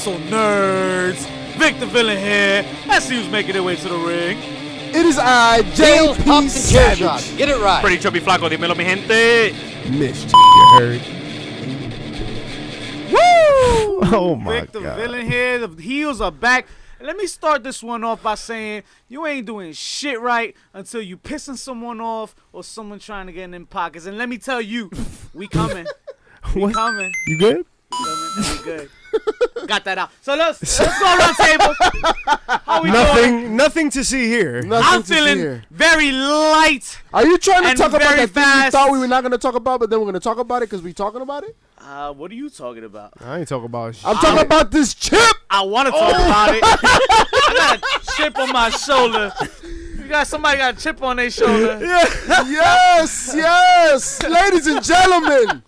wrestle nerds. Victor Villain here. Let's see who's making their way to the ring. It is I, JP Savage. Get it right. Pretty chubby flaco, dímelo mi gente. Miss you heard. Woo! Oh my Victor God. Villain here. The heels are back. Let me start this one off by saying you ain't doing shit right until you pissing someone off or someone trying to get in them pockets. And let me tell you, we coming. We coming. You good? We good. Got that out. So let's go around table. How we doing? Nothing to see here. I'm feeling very light. Are you trying to and talk about very that thing we fast. thought we were not going to talk about, but then we're going to talk about it because we talking about it? What are you talking about? I ain't talking about shit. I'm talking about this chip. I want to talk about it. I got a chip on my shoulder. Somebody got a chip on their shoulder. Yeah. yes. Ladies and gentlemen,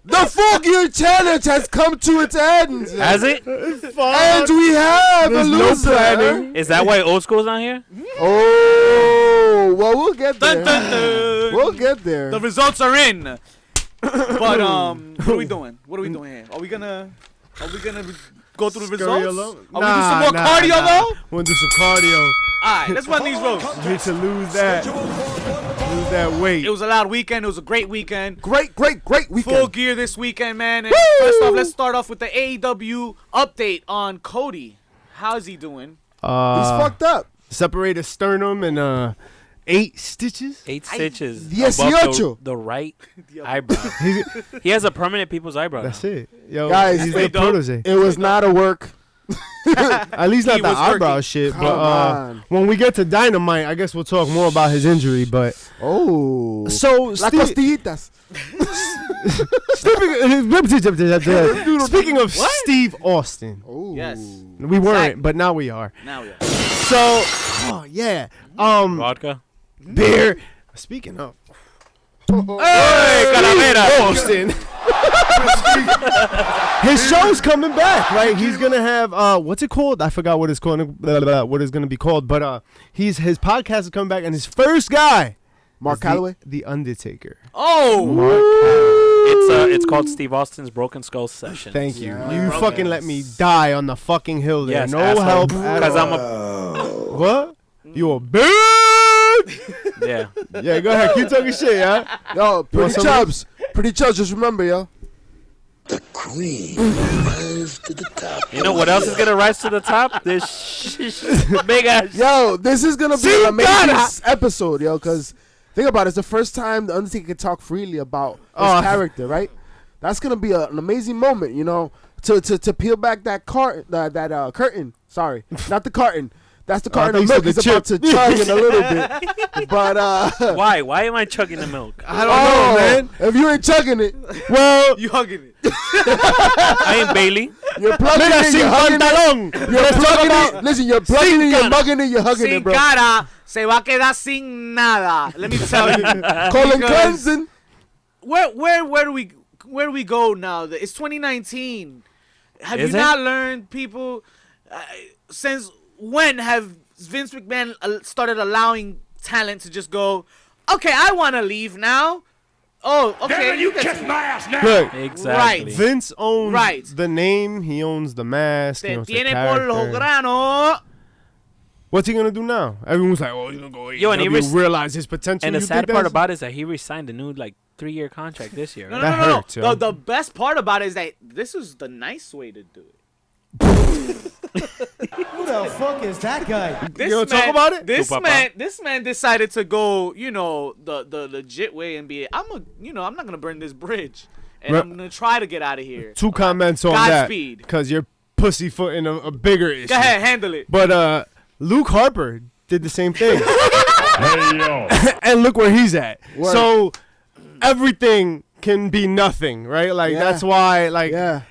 the Full Gear Challenge has come to its end. Has it? And we have a loser. No planning. Is that why old school's on here? Oh, well, we'll get there. Dun, dun, dun. We'll get there. The results are in. But what are we doing? What are we doing here? Are we gonna go through the results? Are we do some more cardio though? We'll do some cardio. Alright, let's run these roads. You need to lose that weight. It was a loud weekend. It was a great weekend. Great weekend. Full Gear this weekend, man. And first off, let's start off with the AEW update on Cody. How's he doing? He's fucked up. Separated sternum and 8 stitches. 8 stitches. 18. The right eyebrow. He has a permanent people's eyebrow. That's it. Yo, Guys, he's the protege. It was not a work. At least not the eyebrow shit. But when we get to Dynamite, I guess we'll talk more about his injury. But so Las costillitas. Speaking of Steve Austin. Yes. We weren't, but now we are. Now we are. So, vodka, beer. Speaking of, hey, Calavera, Austin. His show's coming back, right? He's gonna have what's it called? I forgot what it's called. What it's gonna be called, but his podcast is coming back, and his first guy, Mark Calloway, the Undertaker. Oh, Mark Calloway. It's called Steve Austin's Broken Skull Session. Thank you. You fucking let me die on the fucking hill there. Yes, no asshole. help. Because I'm a what? You a bitch? Yeah. Yeah, go ahead. Keep talking shit, yeah. Yo, Pretty Chubs. Just remember, yo. The cream rise to the top. You know what else is gonna rise to the top? This big ass. Yo, this is gonna be an amazing episode, yo. Cause think about it, it's the first time the Undertaker can talk freely about his character, right? That's gonna be an amazing moment, you know, to peel back that curtain. Sorry, not the carton. That's the carton of milk he's about to chug in a little bit. But Why? Why am I chugging the milk? I don't know, man. If you ain't chugging it, well, you hugging it. I ain't Bailey. You're plugging it, you're hugging it. You're plugging it. Listen, you're plugging it, you're mugging it, you're hugging it, bro. Sin cara, se va a quedar sin nada. Let me tell you. Colin Clemson. Where do we go now? It's 2019. Have you not learned, people? Since when have Vince McMahon started allowing talent to just go, okay, I want to leave now? Oh, okay. Damn, you kiss my ass now. Look, Exactly. Right. Vince owns the name. He owns the mask. He owns the character. What's he gonna do now? Everyone's like, "Oh, he's gonna go." Yo, and he realize his potential. And the sad part about it is that he re-signed a new 3-year contract this year. No, Right? no. hurts, yo. The best part about it is that this is the nice way to do it. Who the fuck is that guy? This You wanna talk about it? This man decided to go, the legit way and be, I'm not gonna burn this bridge, and I'm gonna try to get out of here. 2 comments on Godspeed. that because you're pussyfooting a bigger issue. Go ahead, handle it. But Luke Harper did the same thing, Hey, yo. and look where he's at. Word. So everything can be nothing, right? Like that's why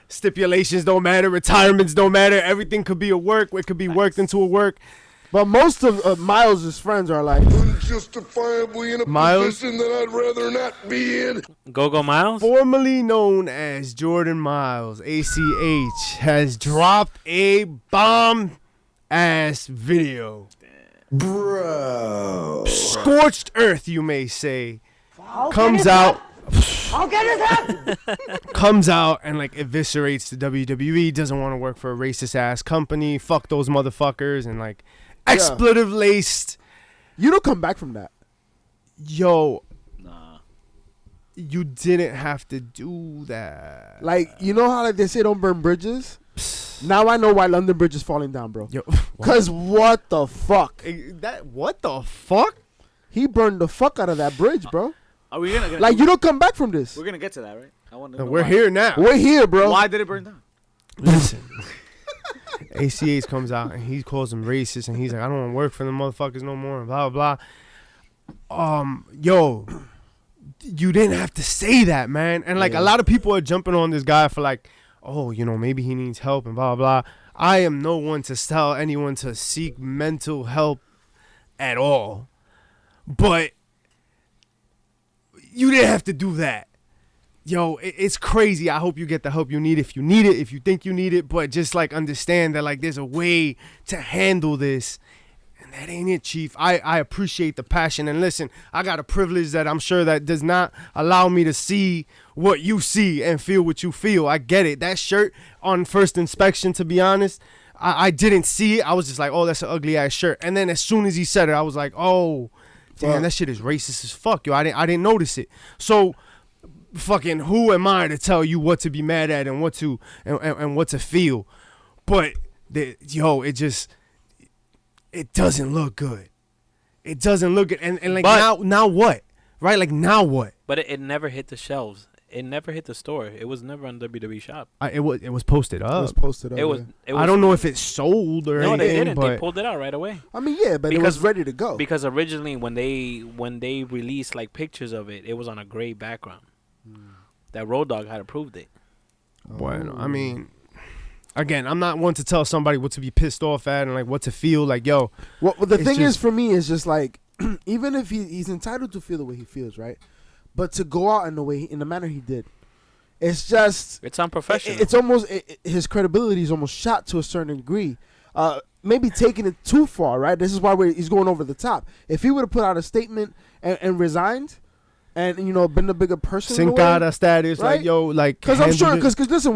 stipulations don't matter, retirements don't matter. Everything could be a work. It could be worked into a work. But most of Miles' friends are like unjustifiably in a position that I'd rather not be in. Go Miles? Formerly known as Jordan Miles, ACH, has dropped a bomb-ass video. Bro. Scorched earth, you may say. Comes out. I'll get his head. comes out and like eviscerates the WWE, doesn't want to work for a racist ass company, fuck those motherfuckers, and like expletive laced. You don't come back from that. Yo, Nah. you didn't have to do that. Like, you know how like they say don't burn bridges? Now I know why London Bridge is falling down, bro. Yo, Cause what the fuck? what the fuck? He burned the fuck out of that bridge, bro. Are we gonna Like, you don't come back from this. We're gonna get to that, right? I want to. No, we're here now. We're here, bro. Why did it burn down? Listen. ACH comes out and he calls them racist and he's like, I don't want to work for them motherfuckers no more and blah blah blah. Yo, you didn't have to say that, man. And like a lot of people are jumping on this guy for like, oh, you know, maybe he needs help and blah blah. I am no one to tell anyone to seek mental help at all. But you didn't have to do that. Yo, it's crazy. I hope you get the help you need if you need it, if you think you need it. But just like understand that like there's a way to handle this. And that ain't it, Chief. I appreciate the passion. And listen, I got a privilege that I'm sure that does not allow me to see what you see and feel what you feel. I get it. That shirt on first inspection, to be honest, I didn't see it. I was just like, oh, that's an ugly ass shirt. And then as soon as he said it, I was like, oh, damn, that shit is racist as fuck, yo. I didn't notice it. So fucking who am I to tell you what to be mad at and what to and what to feel? But yo, it doesn't look good. It doesn't look good. And like now what? Right? Like now what? But it never hit the shelves. It never hit the store. It was never on WWE shop. It was posted up. It was posted up. It was. I don't know if it sold or anything. No, they didn't. But They pulled it out right away. I mean, yeah, but it was ready to go. Because originally, when they released like pictures of it, it was on a gray background. That Road Dogg had approved it. Bueno, I mean, again, I'm not one to tell somebody what to be pissed off at and like what to feel. Like, yo. Well, the thing is, for me, is just like, even if he's entitled to feel the way he feels, right? But to go out in the manner he did, it's just, it's unprofessional. It's almost his credibility is almost shot to a certain degree. Maybe taking it too far, right? This is why he's going over the top. If he would have put out a statement and resigned, and you know, been a bigger person, Sin cara status, right? Like, yo, like, because I'm sure, because listen,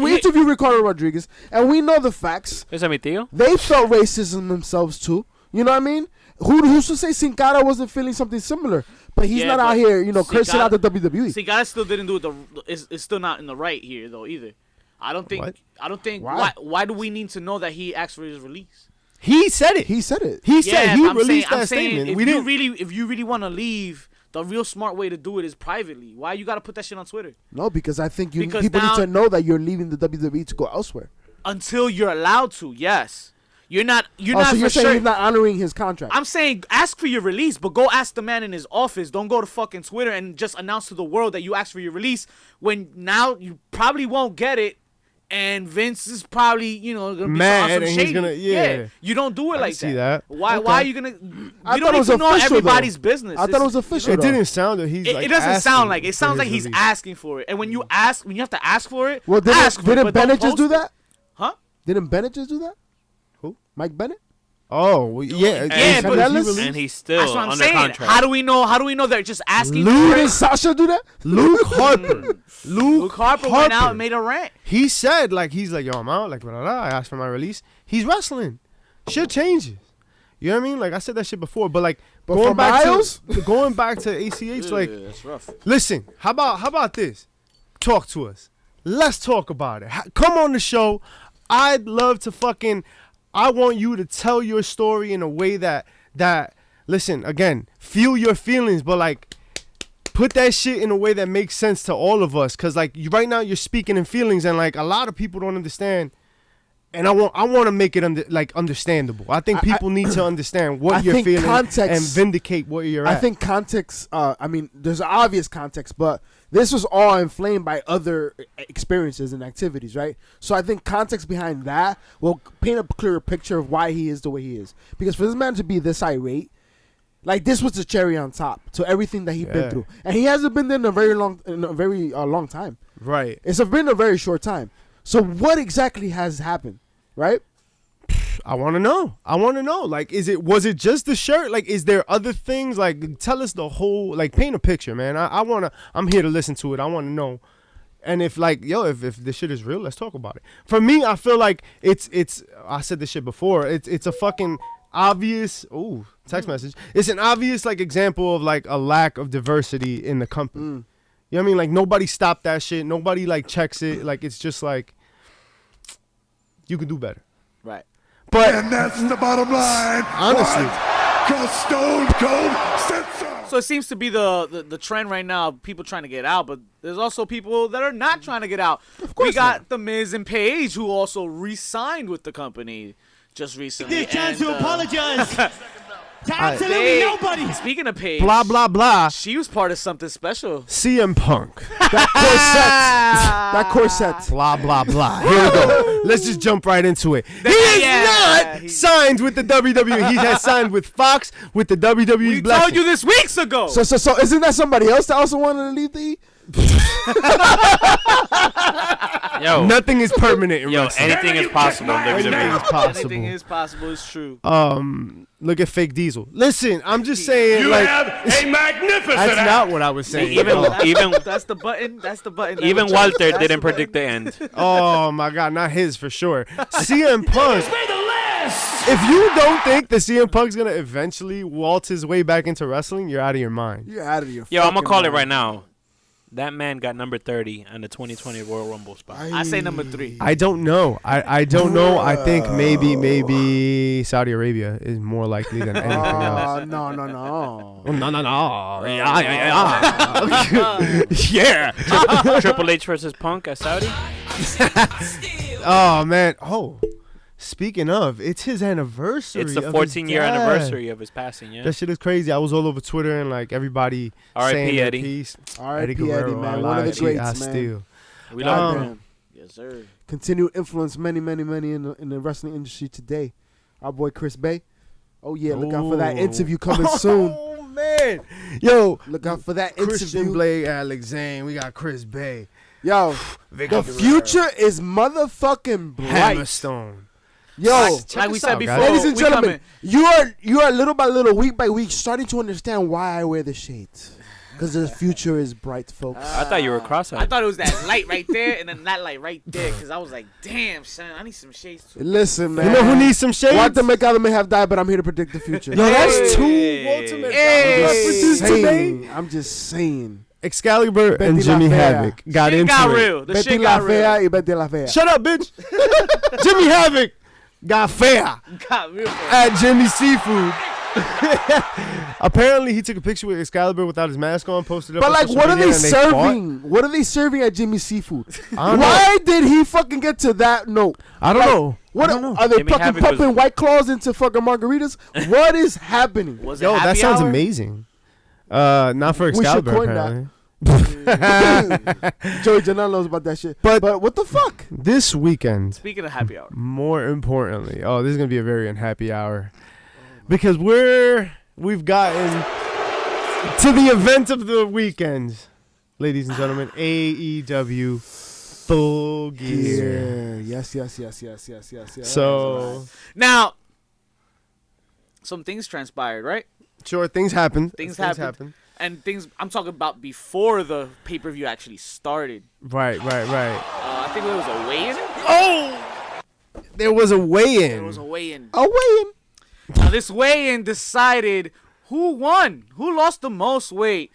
we interviewed Ricardo Rodriguez, and we know the facts. Ese mi tío. They felt racism themselves too. You know what I mean? Who's to say Sin Cara wasn't feeling something similar? But he's not out here, you know, cursing out the WWE. Sin Cara still didn't do it. It's still not in the right here though either. I don't think. What? I don't think. Why? Why do we need to know that he asked for his release? He said it. He said it. He said he released that saying, statement. If you really want to leave, the real smart way to do it is privately. Why you gotta put that shit on Twitter? No, because I think people now, need to know that you're leaving the WWE to go elsewhere. Until you're allowed to, yes. You're not. So you're saying he's not honoring his contract? I'm saying ask for your release, but go ask the man in his office. Don't go to fucking Twitter and just announce to the world that you asked for your release when now you probably won't get it, and Vince is probably, you know, gonna be mad some and shady. he's gonna You don't do it like see that. Why are you gonna? I You thought don't it was need to know official, everybody's though. business. I thought it was official. It though. didn't sound that he's like. It doesn't sound like it. It for sounds his like he's release. asking for it, and when you have to ask for it. Well, ask for it, didn't but don't Bennett just post do it. that? Huh? Didn't Bennett just do that? Who? Mike Bennett? Oh, well, yeah. but- And he's still That's what I'm under saying. contract. How do we know they're just asking for Luke it? and Sasha do that? Luke Harper. Luke Harper went out and made a rant. He said, like, he's like, yo, I'm out. Like, blah, blah, blah. I asked for my release. He's wrestling. Shit changes. You know what I mean? Like, I said that shit before, but like, going back to ACH, like, that's rough. listen, how about this? Talk to us. Let's talk about it. Come on the show. I'd love to I want you to tell your story in a way that listen, again, feel your feelings, but like put that shit in a way that makes sense to all of us. Cause like right now you're speaking in feelings and like a lot of people don't understand. And I want to make it understandable. I think people need to understand what you're feeling and vindicate what you're at. I think context, I mean, there's obvious context, but this was all inflamed by other experiences and activities, right? So I think context behind that will paint a clearer picture of why he is the way he is. Because for this man to be this irate, like this was the cherry on top to everything that he's been through. And he hasn't been there in a very long time. Right. It's been a very short time. So what exactly has happened, right? I want to know. Like, was it just the shirt? Like, is there other things? Like, tell us the whole, like, paint a picture, man. I'm here to listen to it. I want to know. And if like, if this shit is real, let's talk about it. For me, I feel like it's I said this shit before. It's a fucking obvious text message. It's an obvious like example of like a lack of diversity in the company. You know what I mean? Like nobody stopped that shit. Nobody like checks it. Like it's just like you could do better. Right. But And that's the bottom line. honestly, Because Stone Cold said so. So it seems to be the trend right now, people trying to get out, but there's also people that are not trying to get out. Of course we got The Miz and Paige, who also re-signed with the company just recently. This chance to apologize to They- absolutely nobody. Speaking of Paige, blah blah blah. she was part of something special. CM Punk. That corset. Blah blah blah. Here we go. Let's just jump right into it. He is not signed with the WWE. He has signed with Fox with the WWE's We blessing. told you this weeks ago. So isn't that somebody else that also wanted to leave the E? Yo, Nothing is permanent in yo, wrestling. anything is possible in Anything WWE. is possible. Anything is possible. It's true. Look at Fake Diesel. Listen, I'm just saying. You like, have a magnificent that's not what I was saying. Even That's the button. That's the button. even That's Walter the didn't button. predict the end. Oh my God, not his for sure. CM Punk. If you don't think that CM Punk's gonna eventually waltz his way back into wrestling, you're out of your mind. You're out of your. Yo, I'm gonna fucking call it mind. right now. That man got number 30 on the 2020 Royal Rumble spot. I say number 3. I don't know. I don't know. I think maybe Saudi Arabia is more likely than anything else. No. No. Yeah. Triple H versus Punk at Saudi. Oh man. Oh. Speaking of, it's his anniversary. It's the of 14-year his dad. anniversary of his passing. Yeah. That shit is crazy. I was all over Twitter and like everybody R.I.P. saying their Eddie. piece. R.I.P. Eddie, man. One of the greats, man. We love God him. damn. Yes, sir. Continue to influence many in the wrestling industry today. Our boy Chris Bay. Oh yeah, look out for that interview coming soon. Oh man, yo, Look out for that Christian interview. Blade, Alexander. We got Chris Bay. Yo, the future is motherfucking bright. Hammerstone. Yo, Like we said before, ladies and we gentlemen, coming. you are little by little, week by week, starting to understand why I wear the shades. Because the future is bright, folks. I thought you were cross-eyed. I thought it was that light right there and then that light right there because I was like, damn, son, I need some shades too. Listen, man. You know who needs some shades? Walter McAllen may have died, but I'm here to predict the future. Yo, that's two Hey. ultimate Hey. references today. I'm just saying. Excalibur and Betty Jimmy La Fea. Havoc got Shit into got it. real. The Betty shit La got Fea real. y Betty La Fea. Shut up, bitch. Jimmy Havoc got fair Got real. at Jimmy Seafood. Apparently, he took a picture with Excalibur without his mask on, posted it up. But on like, social what are media, they and fought. serving? What are they serving at Jimmy Seafood? I don't know. Why did he fucking get to that note? I don't know. What I don't know. are they Jimmy fucking Havoc pumping was- White Claws into fucking margaritas? What is happening? Was it Yo, that happy sounds hour? amazing. Not for We should Excalibur, coin apparently. Joey Janelle knows about that shit. But- But what the fuck? This weekend, Speaking of happy hour. more importantly, this is gonna be a very unhappy hour because we've gotten to the event of the weekend, ladies and gentlemen. AEW Full Gear. Yeah. Yes. So Now, some things transpired, right? sure, things happen. Things happened. And things I'm talking about before the pay-per-view actually started. Right. I think there was a weigh-in. There was a weigh-in. There was a weigh-in. Oh, wait. Now, this weigh-in decided who won, who lost the most weight.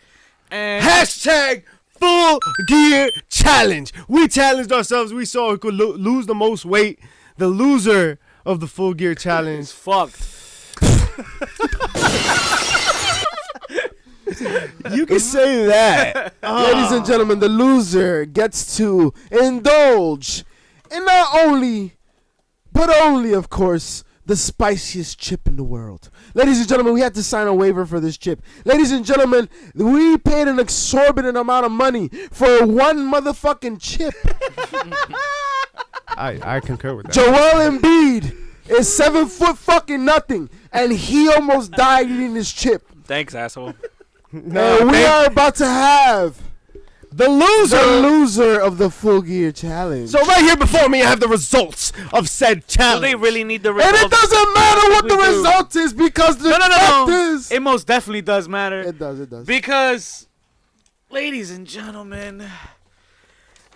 And Hashtag Full Gear Challenge. We challenged ourselves. We saw who could lose the most weight. The loser of the Full Gear Challenge. it's fucked. You can say that. Ladies and gentlemen, the loser gets to indulge in not only, but only, of course, the spiciest chip in the world. Ladies and gentlemen, we had to sign a waiver for this chip. Ladies and gentlemen, we paid an exorbitant amount of money for one motherfucking chip. I concur with that. Joel Embiid is 7 foot fucking nothing, and he almost died eating this chip. Thanks, asshole. And we are about to have The loser of the Full Gear Challenge. So right here before me, I have the results of said challenge. Do they really need the results? And it doesn't matter what the result is because the fact is... It most definitely does matter. It does. Because, ladies and gentlemen,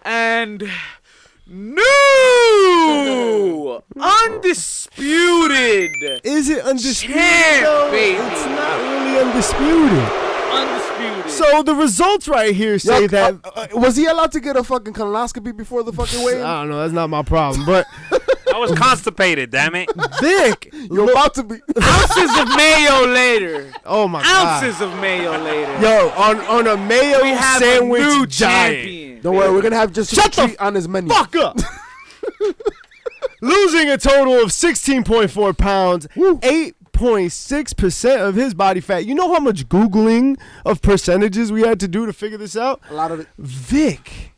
and new undisputed. Is it undisputed? Champ, baby. It's not really undisputed. Undisputed. So the results right here say that. Was he allowed to get a fucking colonoscopy before the fucking weigh-in? I don't know. That's not my problem. But I was constipated, damn it. Vic, you're about to be. Ounces of mayo later. Oh my god. Ounces of mayo later. Yo, on a mayo We have sandwich a new giant. champion. Don't worry, we're gonna have just Shut the treat on his menu. Fuck up. Losing a total of 16.4 pounds, 8.6% of his body fat. You know how much Googling of percentages we had to do to figure this out? A lot of it. Vic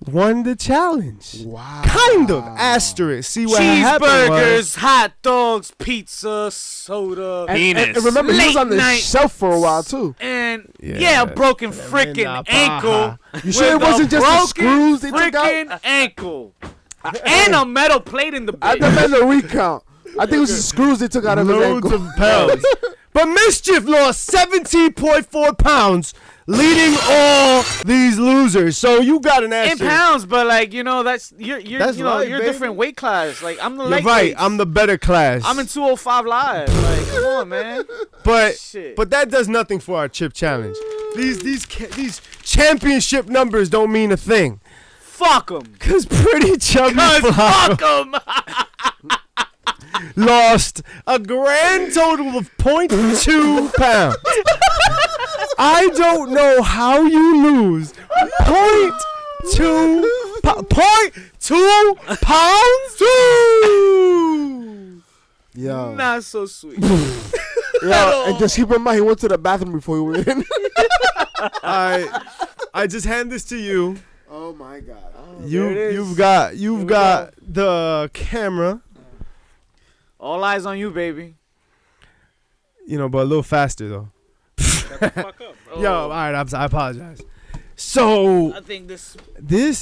won the challenge. Wow. Kind of. Asterisk. See what happened Cheeseburgers, was, hot dogs, pizza, soda, Penis. And remember, he was on the Late night. shelf for a while, too. and Yeah. a broken freaking ankle. You sure it with wasn't a just the broken screws they took out? freaking ankle. And a metal plate in the I bed. demand a recount. I think it was the screws they took out of his loads ankle. of pounds. But Mischief lost 17.4 pounds, leading all these losers. So you got an In asterisk. pounds, but like that's you're That's you know right, you're baby. different weight class. Like I'm the You're light right. weights. I'm the better class. I'm in 205 live. Like come on, man. But Shit. but that does nothing for our chip challenge. These championship numbers don't mean a thing. Fuck them. Cause Pretty Chubby Cause Flower fuck them. lost a grand total of 0.2 pounds. I don't know how you lose 0.2 pounds. Yo. Not so sweet. Yo, and just keep in mind, he went to the bathroom before he went in. I just hand this to you. Oh, my God. You've got the camera. All eyes on you, baby. You know, but a little faster though. Shut the fuck up, bro. Yo, all right, I apologize. So I think this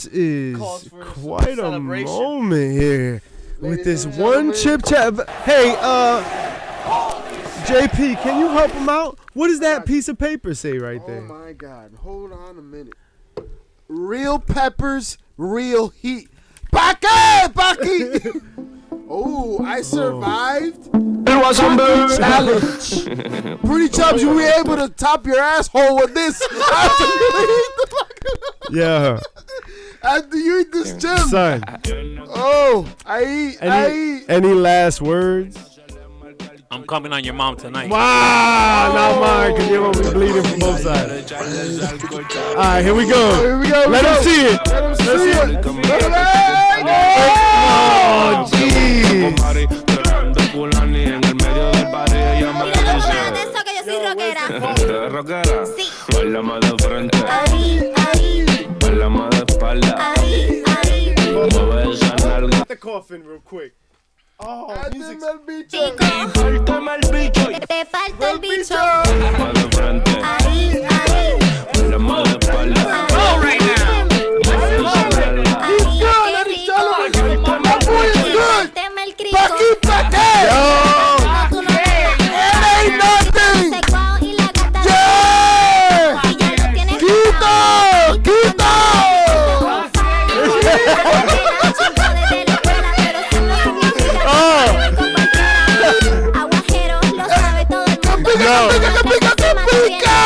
is calls for some quite a celebration. moment here with Ladies this and one gentlemen. chip chat. Hey, JP, can you help him out? What does that piece of paper say right Oh, there? my God. Hold on a minute. Real peppers, real heat. Paqui! Oh, I survived. It was a challenge. Pretty Chubs, you were able to top your asshole with this. Yeah, After you eat this gym. son. Oh, I eat. Any last words? I'm coming on your mom tonight. Wow, not mine, because you're gonna be bleeding from both sides. All right, here we go. Here we go. Let him see it. Let him see it. Look at Oh, jeez. Rockera, bailame de frente, bailame de espalda, mueve esa nalga. The coffin real quick. Oh, music. Párteme el bicho, Te falta el bicho. bailame de frente, bailame de espalda, mueve esa nalga. Tema el crico. Yo. Tú no te It ain't nothing. Secuao y la gata. Yeah. Si ya lo tienes Quito. Aguajero, lo sabe todo el mundo. Pica, pica, pica, pica.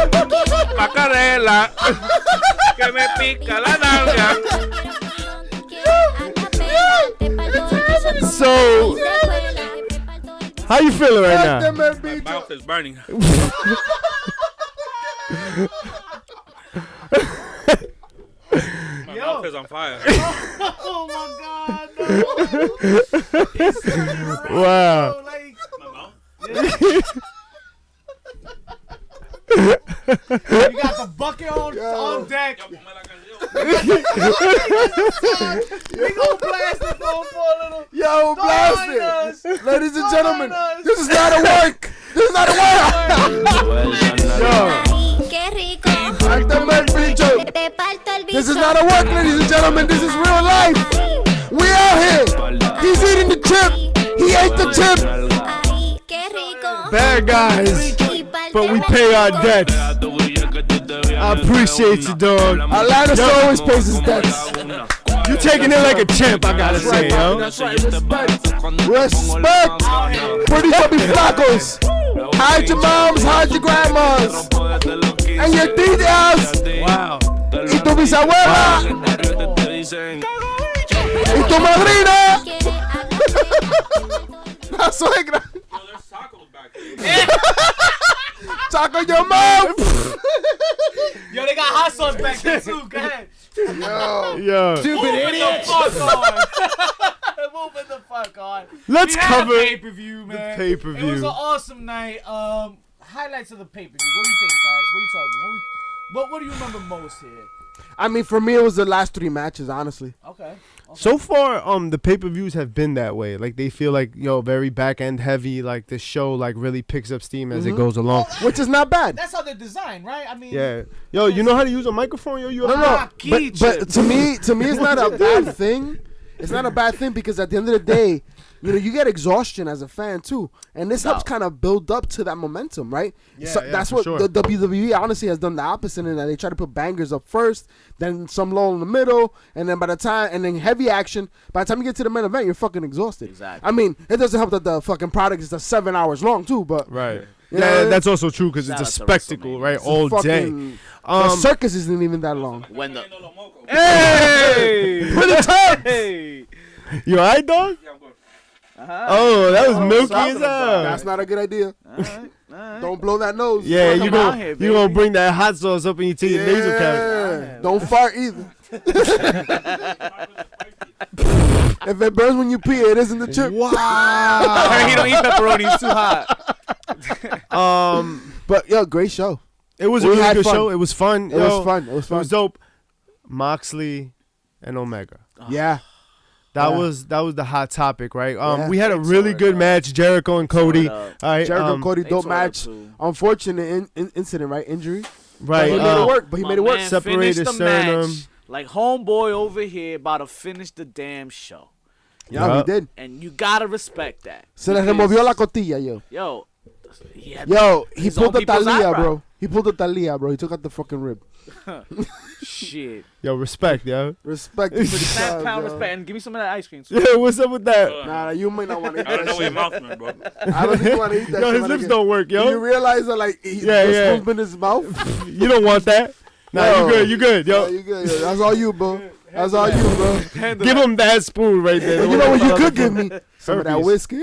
Yo quiero un montón. Macarela, que me pica la nalga. So, how you feeling right now? Párteme el My bicho. mouth is burning. My mouth is on fire. Oh my God! No. Wow. Like, My mouth? you got the bucket on deck. Ya, ponme la canción. We gon' blast it for a little. Yo, blast Join it. us. Ladies and gentlemen, Join us. this is not a work. This is not a work. Mueve esa nalga. Yo. Qué rico. at work, ladies and gentlemen. This is real life. We out here. He's eating the chip. He ate the chip. Ay, qué rico. Bad guys, Y pa'l but we pay our debts. I appreciate you, dog. Atlanta always pays his debts. You taking it like a champ, I gotta say, yo. That's right. Respect. Pretty chubby flacos. Hide your moms, hide your grandmas. And your titas. Wow. Y tu bisabuela. Y tu madrina. La suegra. Taco your mom. Yo, they got hot sauce back there too. Go ahead. Yo. Stupid idiot. Moving the fuck on. Let's We had cover a pay-per-view, man. the pay-per-view. It was an awesome night. Highlights of the pay-per-view. What do you think, guys? What are you talking? What do you remember most here? I mean, for me, it was the last 3 matches, honestly. Okay. So far, the pay-per-views have been that way. Like, they feel like, very back-end heavy. Like, the show, like, really picks up steam as it goes along. Which is not bad. That's how they're designed, right? I mean, Yeah. Yo, you know how to use a microphone? Yo, you No. Paqui But to me, it's not a bad thing. It's not a bad thing because at the end of the day, you get exhaustion as a fan too, and this helps kind of build up to that momentum, right? Yeah, That's for what sure. the WWE honestly has done the opposite in that they try to put bangers up first, then some low in the middle, and then then heavy action. By the time you get to the main event, you're fucking exhausted. Exactly. I mean, it doesn't help that the fucking product is 7 hours long too, but Right. You know, That's also true because it's a Shout out to spectacle, WrestleMania. right? it's a All day. fucking- the circus isn't even that long. When the Hey! hey, You alright, dog? Oh, that was milky as hell. That's not a good idea. Don't blow that nose. Yeah, Come you out here, gonna baby. bring that hot sauce up and you take your nasal cavity. Yeah. Don't fart either. If it burns when you pee, it isn't the chip. Wow. he don't eat pepperoni. It's too hot. But yo, great show. It was a We really had good fun. show. It was fun. It was fun. It was It fun. was dope. Moxley and Omega. Yeah. That Yeah. was the hot topic, right? Yeah. We had a They really tore it good up. match, Jericho and Cody. Tore it All right, Jericho Cody They dope tore it up, match. too. Unfortunate incident, right? Injury. right. But he made it work. But he made it work. Man Separated finished the sternum. match like homeboy over here about to finish the damn show, Yeah, Yeah. he did. and you gotta respect that. Se le Because- removió la costilla, yo. Yo, he had Yo, he his pulled own the people's Talia, eyebrow. bro. He pulled the Talia, bro. He took out the fucking rib. shit. Yo, respect, yo. Respect you for the Fat size, pound yo. respect, and give me some of that ice cream. Too. Yeah, what's up with that? Nah, you might not want to eat I don't know that where your shit. mouth went, bro. I don't think you want to eat that Yo, shit. his my lips nigga. don't work, Do you yo. realize that, like, Yeah, the yeah. spoon's been in his mouth? You don't want that. Nah, Yo. you good. You good, Yeah, yo. you good, yo. That's all you, bro. That's all you, bro. Give him that spoon right there. But you know what you could give me? Some of that Herpes. whiskey.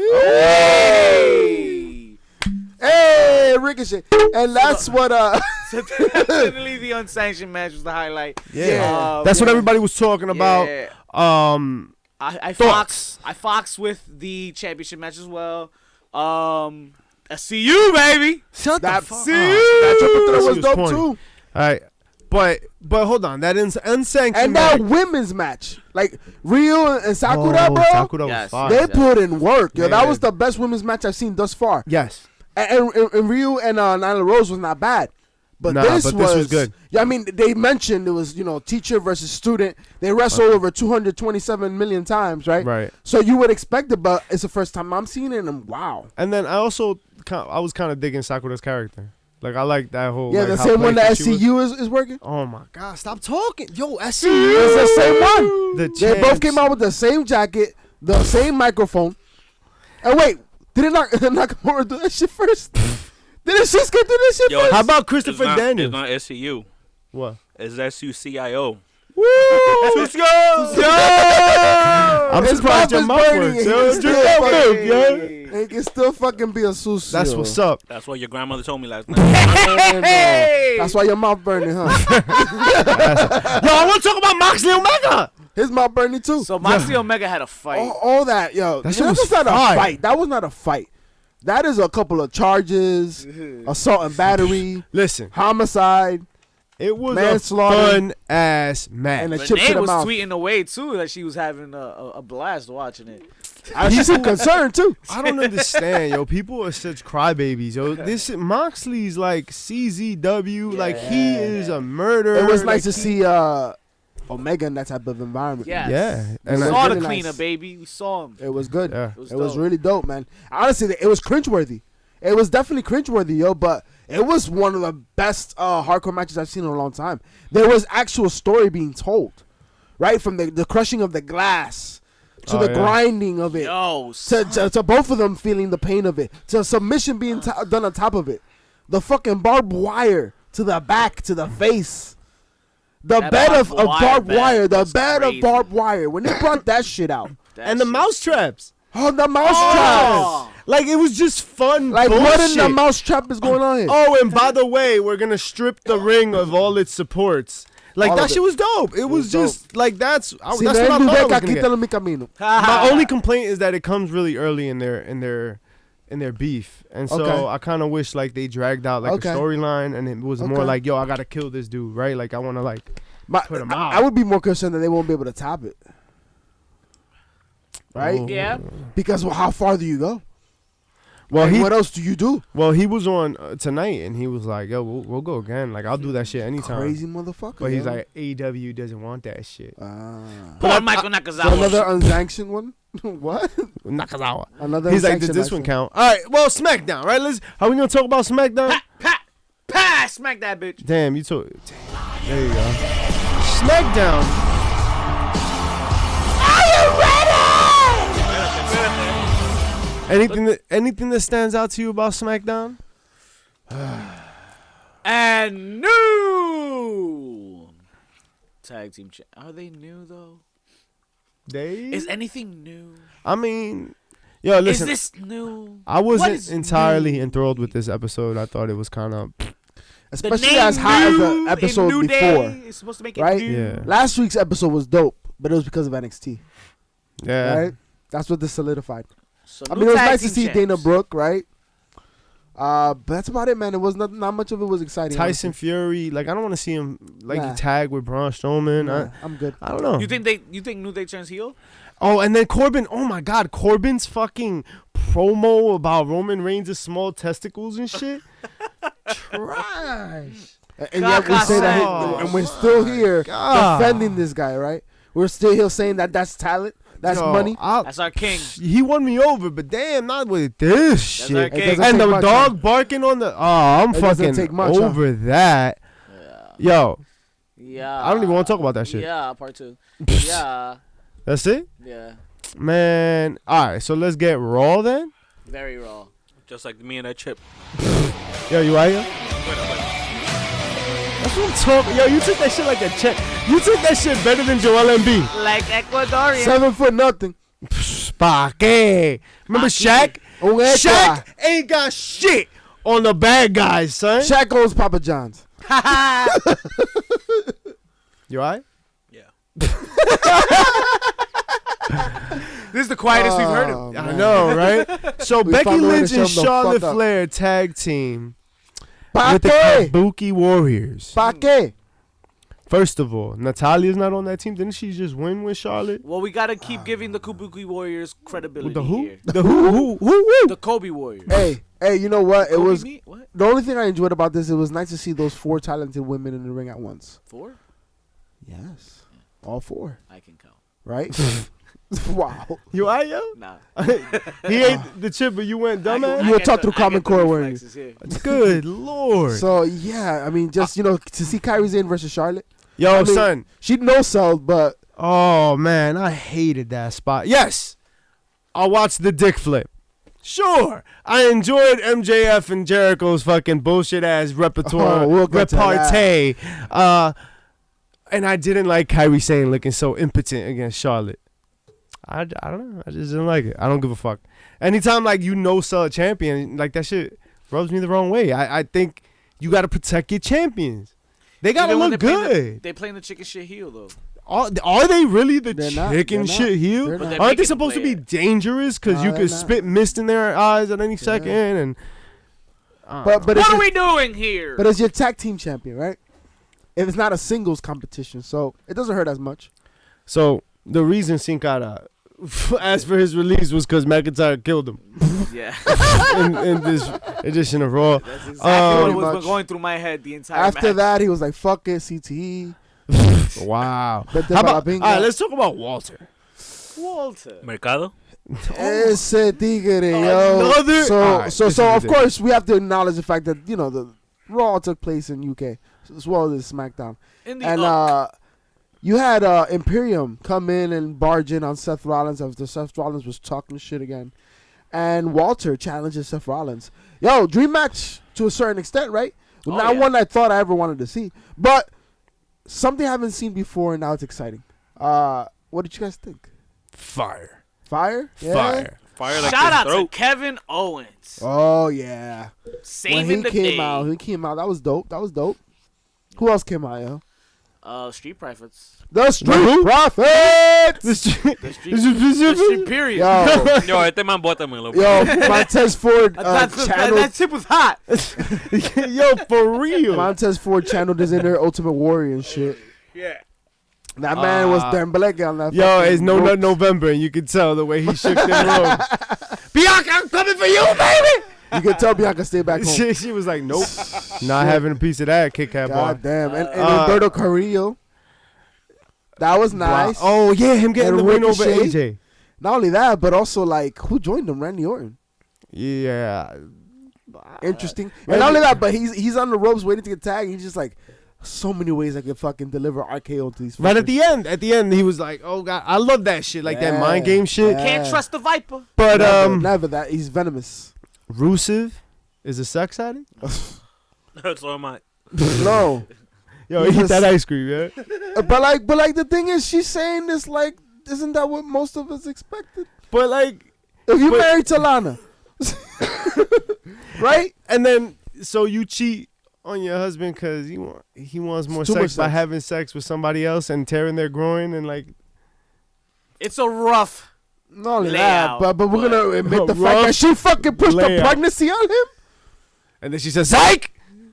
Hey, Hey, Ricochet. And that's what, definitely the unsanctioned match was the highlight. Yeah. That's what everybody was talking about. Yeah. I Thoughts? fox with the championship match as well. SCU baby. Shut that, the fuck that triple threat That's was his dope, point. too. All right. But hold on. That unsanctioned And that match. women's match. Like, Ryu and Sakura, bro. Sakura was Yes. fire. They put in work. Yo, Yeah. that was the best women's match I've seen thus far. Yes. And Ryu and Nyla Rose was not bad. But Nah, this but this was good. Yeah, I mean, they mentioned it was, teacher versus student. They wrestled over 227 million times, right? Right. So you would expect it, but it's the first time I'm seeing it, and wow. And then I was kind of digging Sakura's character. Like, I like that whole. Yeah, like, the how same one that playful she was. SCU is working. Oh my God! Stop talking, yo. SCU. It's the same one. The They both champs. came out with the same jacket, the same microphone. And wait, didn't Nakamura do that shit first? Didn't Shinsuke do that shit Yo, first? How about It's Christopher not, Daniels? It's not SCU. What? It's SUCIO. Woo! Let's go! I'm His surprised your mouth is mouth burning. works. He Yo, can drink still that fucking- milk, yo. It can still fucking be a sucio. That's what's up. That's what your grandmother told me last night. Hey! That's why your mouth burning, huh? Yo, I want to talk about Moxley Omega. His mouth burning too. So Moxley Omega had a fight. all that, yo. That shit That was was not fire. a fight. That was not a fight. That is a couple of charges, assault and battery, Listen, homicide, it was a Manslaughter. fun ass match. and a chip to Renee the was mouth. tweeting away too that she was having a blast watching it. She seemed concerned too. I don't understand, yo. People are such crybabies, yo. This Moxley's like CZW, like he is a murderer. It was like, nice to see Omega in that type of environment. Yes. Yeah. We And saw really the cleaner, nice. baby. We saw him. It was good. Yeah. It was dope. really dope, man. Honestly, it was cringeworthy. It was definitely cringeworthy, yo, but it was one of the best hardcore matches I've seen in a long time. There was actual story being told, right? From the crushing of the glass to the grinding of it, Yo, to both of them feeling the pain of it, to submission being done on top of it, the fucking barbed wire to the back, to the face, the That bed of barbed bed wire, the was bed crazy. of barbed wire. When they brought that shit out, And the mouse traps. oh, the mouse traps. Like, it was just fun Like, bullshit. what in the mouse trap is going on here? Oh, and by the way, we're going to strip the ring of all its supports. Like, All that of shit it. was dope. It was just, like, that's Si what no I es thought I was Lubeca, gonna get. quítalo mi camino. My only complaint is that it comes really early in their beef, and so Okay. I kind of wish like they dragged out like Okay. a storyline, and it was more Okay. like, yo, I gotta kill this dude, right? Like I want to like put him out. I would be more concerned that they won't be able to top it. Right? Oh. Yeah. Because how far do you go? Well, Like, he what else do you do? he was on tonight, and he was like, yo, we'll go again. Like I'll do that shit anytime. Crazy motherfucker. But he's yo. like, AEW doesn't want that shit. Poor Michael So Nakazawa. another unsanctioned one? What? Nakazawa. Another He's like, does unsanctioned this one match. count? All right, well, SmackDown, right? Are we gonna talk about SmackDown? Smack that bitch. Damn, you took. There you go. SmackDown. Anything that stands out to you about SmackDown? And new tag team. Are they new though? Is anything new? I mean, yo, listen. Is this new? I What wasn't is entirely new? enthralled with this episode. I thought it was kind of. Especially as high as the episode New before. Day is supposed to make it Right? new. Yeah. Last week's episode was dope, but it was because of NXT. Yeah. Right? That's what this solidified. So I new mean, it was tag nice to team see champs. Dana Brooke, right? But that's about it, man. It was not much of it was exciting. Tyson honestly. Fury, like I don't want to see him like Nah. tag with Braun Strowman. Nah, I'm good. I don't know. You think New Day turns heel? Oh, and then Corbin. Oh my God, Corbin's fucking promo about Roman Reigns' small testicles and shit. Trash. And yet we say that, and we're still here God. defending this guy, right? We're still here saying that that's talent, that's Yo, money. That's our king. He won me over, but damn, not with this That's shit. our It king. doesn't And take the much, dog huh? barking on the. Oh, I'm It doesn't fucking take much, huh? over that. Yo, Yeah. I don't even want to talk about that shit. Yeah, part 2. Yeah. That's it, Yeah. man. All right, so let's get Raw then. Very raw. Just like me and that chip. Yo, you right here? That's what I'm talking. Yo, you took that shit like a check. You took that shit better than Joel Embiid. Like Ecuadorian. 7 foot nothing. Paqui. Remember Shaq? Un extra. Shaq ain't got shit on the bad guys, son. Shaq owns Papa John's. You alright? Yeah. This is the quietest we've heard Oh, him. I man. know, right? So We Becky found a way to Lynch shut and him the Charlotte fuck up. Flair tag team with the Paqui. Kabuki Warriors. Paqui. First of all, Natalia's not on that team. Didn't she just win with Charlotte? Well, we gotta keep giving the Kabuki Warriors credibility With the who? here. The who? The Kobe Warriors. Hey, you know what? It Kobe was me? What? the only thing I enjoyed about this. It was nice to see those 4 talented women in the ring at once. 4? Yes, all 4. I can count. Right? Wow. You alright, yo? Nah. He ate the chip, but you went dumbass? You were taught through Common Core, weren't you? Good lord. So yeah, I mean, just to see Kairi Sane versus Charlotte. Yo, I mean, son. She no-sold, but Oh, man. I hated that spot. Yes. I watched the dick flip. Sure. I enjoyed MJF and Jericho's fucking bullshit-ass repertoire. We'll get to repartee. And I didn't like Kairi Sane looking so impotent against Charlotte. I don't know. I just didn't like it. I don't give a fuck. Anytime, like, sell a champion, like, that shit rubs me the wrong way. I think you got to protect your champions. They got to Even when look they play good. They playing the chicken shit heel though. Are they really the They're not. chicken They're shit not. heel? They're not. But they're Aren't they making supposed to them be play dangerous? Because No, you they're could not. spit mist in their eyes at any second. And but What it's are we doing here? but it's your tag team champion, right? If it's not a singles competition, so it doesn't hurt as much. so the reason Sin Cara asked for his release was because McIntyre killed him yeah. in this edition of Raw. That's exactly what Pretty was much. going through my head the entire After match. that, he was like, "Fuck it, CTE." Wow. Vete How pa' la about, pinga. all right, let's talk about Walter. Mercado. Ese tigre, yo. Another- So, All right, so, this so is of ridiculous. course, we have to acknowledge the fact that, the Raw took place in UK as well as SmackDown. In the And you had Imperium come in and barge in on Seth Rollins after Seth Rollins was talking shit again. And Walter challenges Seth Rollins. Yo, dream match to a certain extent, right? Well, not one I thought I ever wanted to see. But something I haven't seen before, and now it's exciting. What did you guys think? Fire. Fire? Yeah? Fire. Fire like Shout his out to throat. Kevin Owens. Oh, yeah. Saving When he the came day. out, that was dope. That was dope. Who else came out, yo? Street Profits. The Street Who? Profits! The Street period. Yo, Yo, este man bótamelo. yo, Montez Ford that channeled. tip was hot. Yo, for real. Montez Ford channeled his inner Ultimate Warrior and shit. Yeah. That man was Dembélé on that. Yo, fucking it's No rope. Nut November, and you could tell the way he shook them ropes. Bianca, I'm coming for you, baby. You could tell Bianca stay back home. She was like, nope, not having a piece of that Kit Kat bar. God damn. And Alberto Carrillo. That was nice. Oh yeah, him getting And the win over Ricochet. AJ. Not only that, but also like who joined him? Randy Orton. Yeah. Interesting. And not only that, but he's on the ropes waiting to get tagged. He's just like, so many ways I could fucking deliver RKO to these. Right fuckers. at the end, he was like, "Oh God, I love that shit, like that mind game shit." Yeah. Can't trust the Viper. But never that. He's venomous. Rusev is a sex addict. So am I. No. Yo, He eat just- that ice cream, yeah. But like the thing is, she's saying this like, isn't that what most of us expected? But like, If you But- married to Lana, right? and then so you cheat on your husband because he wants more Too sex much by sex. having sex with somebody else and tearing their groin and like. It's a rough. Not only that, Layout, but we're gonna admit the fact rough that she fucking pushed the layout. pregnancy on him. And then she says, "Psych."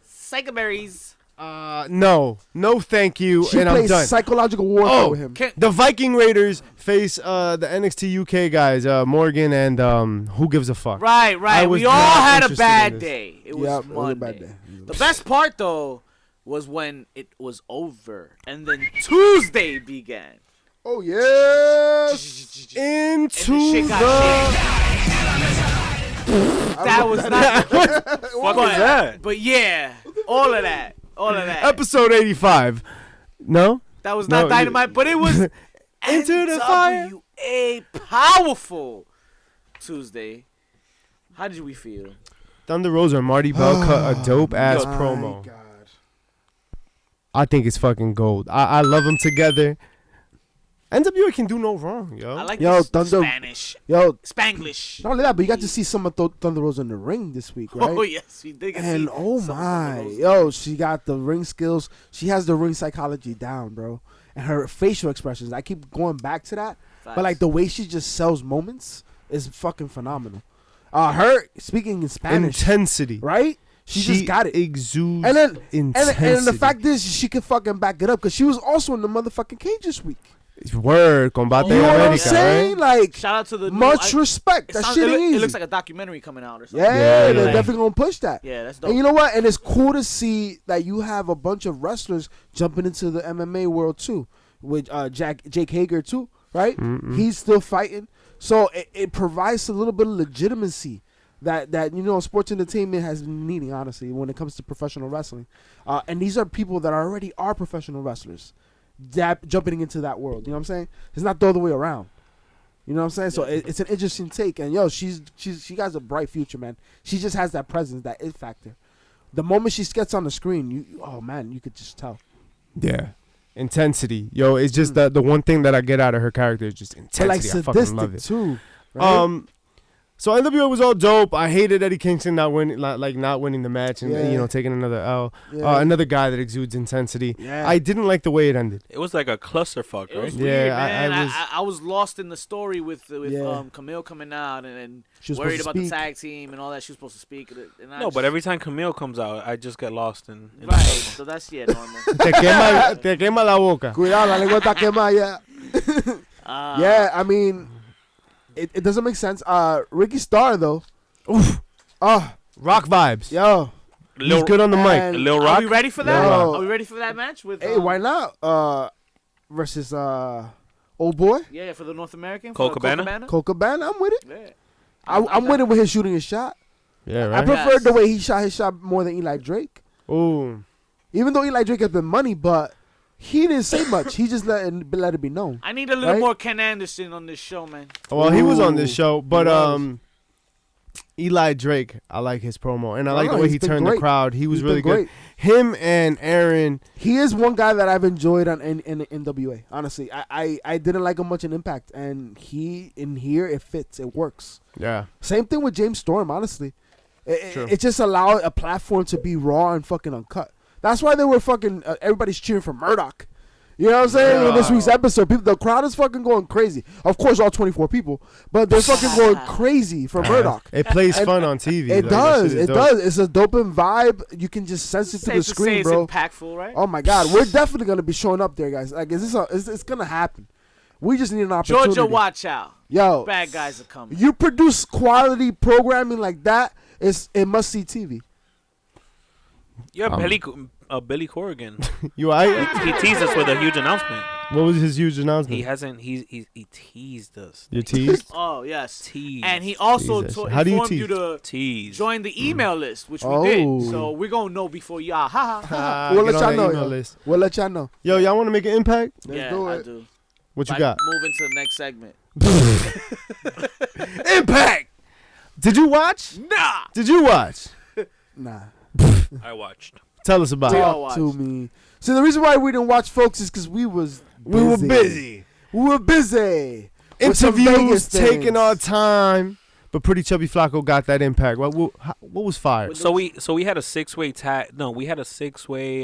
Psychoberries. No, thank you, She and I'm plays done. psychological warfare Oh, with him. The Viking Raiders face the NXT UK guys, Morgan and who gives a fuck. Right. I was We all not had a interested in bad this. day. It Yeah, was it was a bad Monday. day. The best part though was when it was over and then Tuesday began. Oh yeah. Into And the shit got that was not. Fuck is that? But yeah, all of that. episode 85. No? That was No, not Dynamite, but it was Into the fire. NWA powerful Tuesday. How did we feel? Thunder Rosa and Marty Bell cut a dope ass My promo. God. I think it's fucking gold. I love them together. NWA can do no wrong, yo. I like Yo, this Thunder- Spanish. Yo, Spanglish. not only that, but you got to see some of Thunder Rosa in the ring this week, right? Oh yes, we did. Get to And see oh some of my, those. yo, she got the ring skills. She has the ring psychology down, bro. And her facial expressions, I keep going back to that. But like the way she just sells moments is fucking phenomenal. Her speaking in Spanish, Intensity. right? She just got it. Exudes And then intensity. and the fact is, she can fucking back it up because she was also in the motherfucking cage this week. Word, Combate You know what I'm America, saying? right? Like, Shout out to the much new, respect. That shit ain't it easy. looks like a documentary coming out or something. Yeah, they're yeah. definitely gonna push that. Yeah, that's dope. And you know what? And it's cool to see that you have a bunch of wrestlers jumping into the MMA world too, with Jake Hager too, right? He's still fighting, so it provides a little bit of legitimacy that sports entertainment has been needing, honestly, when it comes to professional wrestling. And these are people that already are professional wrestlers, jumping into that world. You know what I'm saying? It's not the other way around. You know what I'm saying? So it's an interesting take, and yo, she got a bright future, man. She just has that presence, that it factor. The moment she gets on the screen, you could just tell. Yeah. Intensity. Yo, it's just the one thing that I get out of her character is just But like intensity. I fucking love sadistic it. too. Right? So NWA was all dope. I hated Eddie Kingston not winning the match and Yeah. taking another L. Yeah. Another guy that exudes intensity. Yeah. I didn't like the way it ended. It was like a clusterfuck, It was right? weird, Yeah, man. I I was lost in the story with Yeah. Camille coming out and She was worried supposed to about the speak. tag team and all that. She was supposed to speak. And I No, but every time Camille comes out, I just get lost in the right. promo. So that's normal. Te quema la boca. Cuidado, la lengua está quemada, yeah. Yeah, I mean, it doesn't make sense. Ricky Starr though. Oof. Rock vibes. Yo, He's good on the mic. and- Lil Are Rock. we ready for that? Yo. Are we ready for that match with? Hey, why not? Versus old boy Yeah, for the North American. Cole for Cabana? Cole Cabana. I'm with it. Yeah. I'm with it with his shooting his shot. Yeah, I right. preferred the way he shot his shot more than Eli Drake. Ooh. Even though Eli Drake has been money, but he didn't say much. He just let it be known. I need a little Right? more Ken Anderson on this show, man. Well, he was on this Ooh. show, but He was. Eli Drake, I like his promo, and I like the no, way he's he been turned the great. crowd. He was He's really been good. great. Him and Aaron. He is one guy that I've enjoyed in NWA. Honestly, I didn't like him much in Impact, and in here it fits. It works. Yeah. Same thing with James Storm. Honestly, True. it just allowed a platform to be raw and fucking uncut. That's why they were fucking. Everybody's cheering for Murdoch. You know what I'm saying? In this week's episode, the crowd is fucking going crazy. Of course, all 24 people, but they're fucking going crazy for Murdoch. It plays And fun on TV. It like, that does. shit is It dope. does. It's a doping vibe. You can just sense it through the Safe to say screen, it's bro. impactful, right? Oh my God, we're definitely gonna be showing up there, guys. Like, it's gonna happen. We just need an opportunity. Georgia, watch out. Yo, Bad guys are coming. you produce quality programming like that. It must see TV. Yeah, Billy Corrigan. You all right? He teased us with a huge announcement. What was his huge announcement? He hasn't. He teased us. You teased? Oh yes. Teased. And he also Jesus. How do you informed you tease? to teased. join the email list, which we Oh. did. So we're gonna know before y'all. Ha ha. ha. We'll Get let on y'all that know. email Yo. list. We'll let y'all know. Yo, y'all want to make an impact? Let's Yeah, do I it. do. What you Like, got? Move into the next segment. Impact! Did you watch? Nah. Did you watch? Nah. I watched. Tell us about Yeah. it. Talk to me. See, the reason why we didn't watch, folks, is because we were busy. We were busy. With some Interviews Vegas taking things. our time, but Pretty Chubby Flacco got that impact. What was fire? So we had a six-way we had a six-way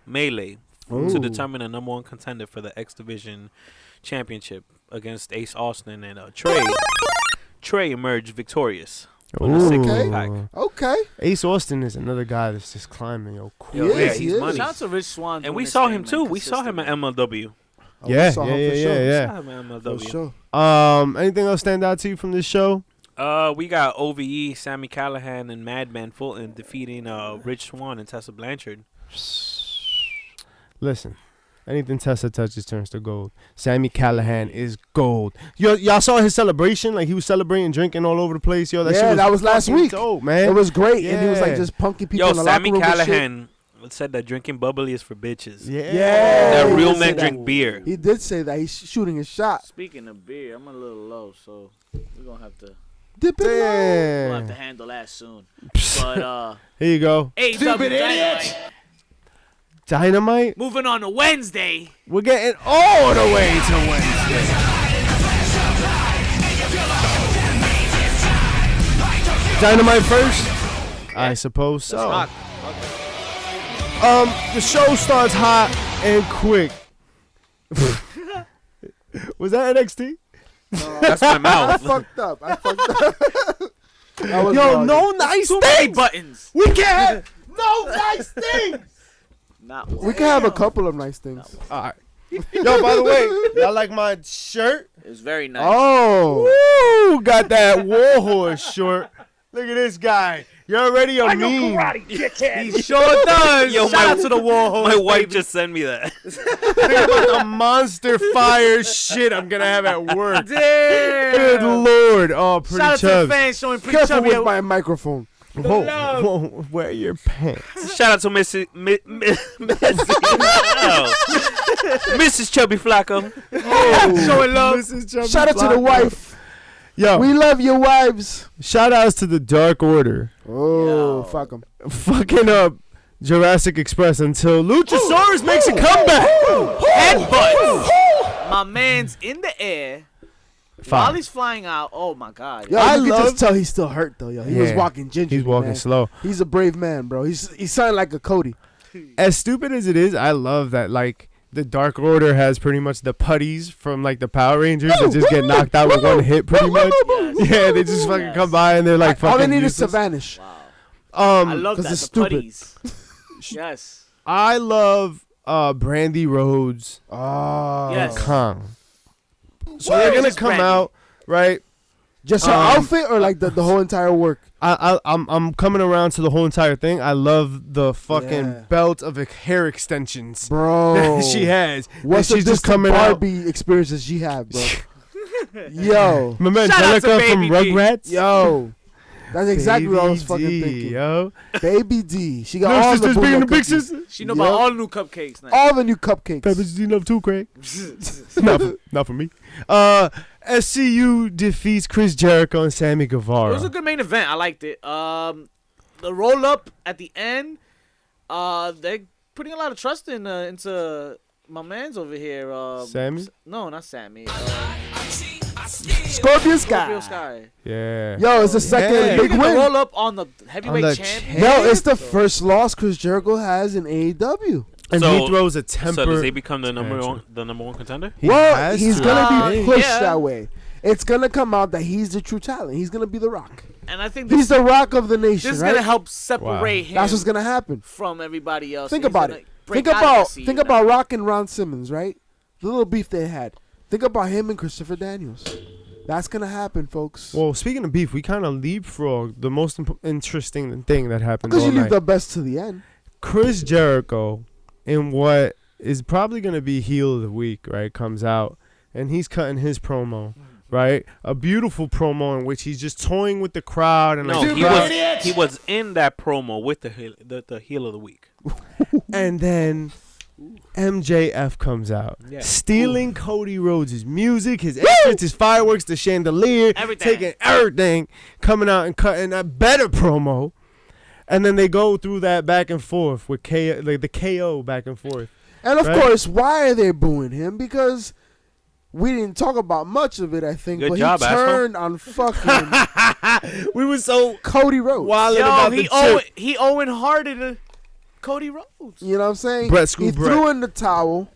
melee to Ooh. determine the number one contender for the X Division championship against Ace Austin and Trey emerged victorious. On the six-way Ooh. pack. Okay. Ace Austin is another guy that's just climbing, yo. Yo, He yeah, is, he he's is. money. Shout out to Rich Swan. And doing we his saw thing, him man, too. We saw him at MLW. Oh, we Yeah, saw him yeah, for yeah, sure. yeah. Saw him at For MLW. sure. Anything else stand out to you from this show? We got OVE, Sammy Callahan, and Madman Fulton defeating Rich Swann and Tessa Blanchard. Listen, anything Tessa touches turns to gold. Sammy Callahan is gold. Y'all saw his celebration? Like, he was celebrating, drinking all over the place. Yo, that Yeah, shit was that was last fucking week. dope, man. It was great, and he was like Yeah. just punking people Yo, in the locker Sammy room and shit. Callahan said that drinking bubbly is for bitches. Yeah. Yeah. That he real did say men that. drink beer. He did say that. He's shooting his shot. Speaking of beer, I'm a little low, so we're gonna have to Dip it low. we'll have to Damn. handle that soon. But Here you go. AEW Dynamite. Dynamite. Moving on to Wednesday. We're getting all the way to Wednesday. Dynamite first? I suppose so. Rock. The show starts hot and quick. Was that NXT? That's my I mouth. fucked up. That was Yo, wrong. no nice Too many things. buttons. We can't have no nice things. Not We can have a couple of nice things. All right. Yo, by the way, y'all like my shirt? It's very nice. Oh. Woo! Got that Warhorse shirt. Look at this guy. You're already a meme. He sure does. Yo, Shout out to the Warhorse. My wife baby. just sent me that. Think about the monster fire shit I'm gonna have at work. Damn. Good lord. Oh, Pretty Shout out to the Chubs. fans showing Pretty Careful Chubby. with my microphone. Whoa, love. whoa, wear your pants. Shout out to Mrs. Mrs. Chubby Flacco. Showing love. Mrs. Chubby Shout out to the Flacco. wife. Yo, We love your wives. shout outs to the Dark Order. Oh, Yo. fuck them. Fucking up Jurassic Express until Luchasaurus makes a comeback. Headbutt. My man's in the air. Fine. While he's flying out. Oh my God. Yo, I you can love- just tell he's still hurt though. Yo, he was Yeah. walking gingerly. He's walking man. slow. He's a brave man, bro. He sounded like a Cody. As stupid as it is, I love that, like, the Dark Order has pretty much the putties from, like, the Power Rangers that just get knocked out with one hit pretty much. Yeah, they just fucking come by and they're like fucking All they need is to useless. vanish. Wow. I love 'cause that. it's The stupid. putties. Yes. I love Brandy Rhodes Oh. Yes. and Kong. So Where they're is gonna this come Brandy? out, right? Just her outfit or like the whole entire work? I'm coming around to the whole entire thing. I love the fucking belt of hair extensions, bro. that she has. What's she's just coming Barbie experiences she had, bro? Yo, remember Shout out to Angelica from Baby D. Rugrats? yo, that's exactly what I was Baby fucking D, thinking. Yo, Baby D, she got little all sister's the bigger than big big sister. She know about all new cupcakes now. all the new cupcakes. Peppers enough too, Craig. not for me. SCU defeats Chris Jericho and Sammy Guevara. It was a good main event. I liked it. The roll up at the end, they're putting a lot of trust into my man's over here. Sammy? No, not Sammy. Scorpio Sky. Sky. Yeah. Yo, it's the second big The win. roll up on the heavyweight On the champion. Yo, it's the first loss Chris Jericho has in AEW. And So- he throws a temper. So does he become the number one contender? He Well, has he's to. gonna be pushed Yeah. that way. It's gonna come out that he's the true talent. He's gonna be the Rock. And I think He's this the Rock of the nation, is right? gonna help separate him That's what's gonna happen. from everybody else. Think He's about gonna it. break Think out of the about scene now. Rock and Ron Simmons, right? The little beef they had. Think about him and Christopher Daniels. That's gonna happen, folks. Well, speaking of beef, we kind of leapfrog the most interesting thing that happened Because all you leave night. the best to the end. Chris Jericho, in what is probably going to be heel of the week, right, comes out, and he's cutting his promo, right? A beautiful promo in which he's just toying with the crowd. And No, like, he was in that promo with the heel of the week. and then MJF comes out, stealing Cody Rhodes' music, his entrance, his fireworks, the chandelier, Everything. taking everything, coming out and cutting a better promo. And then they go through that back and forth with the KO back and forth. And of Right. course, why are they booing him? Because we didn't talk about much of it, I think. Good but job, he turned on fucking We were so Cody Rhodes. wilding Yo, about he the chip. he Owen Hardy to Cody Rhodes. You know what I'm saying? Brett He Screw threw Brett. in the towel,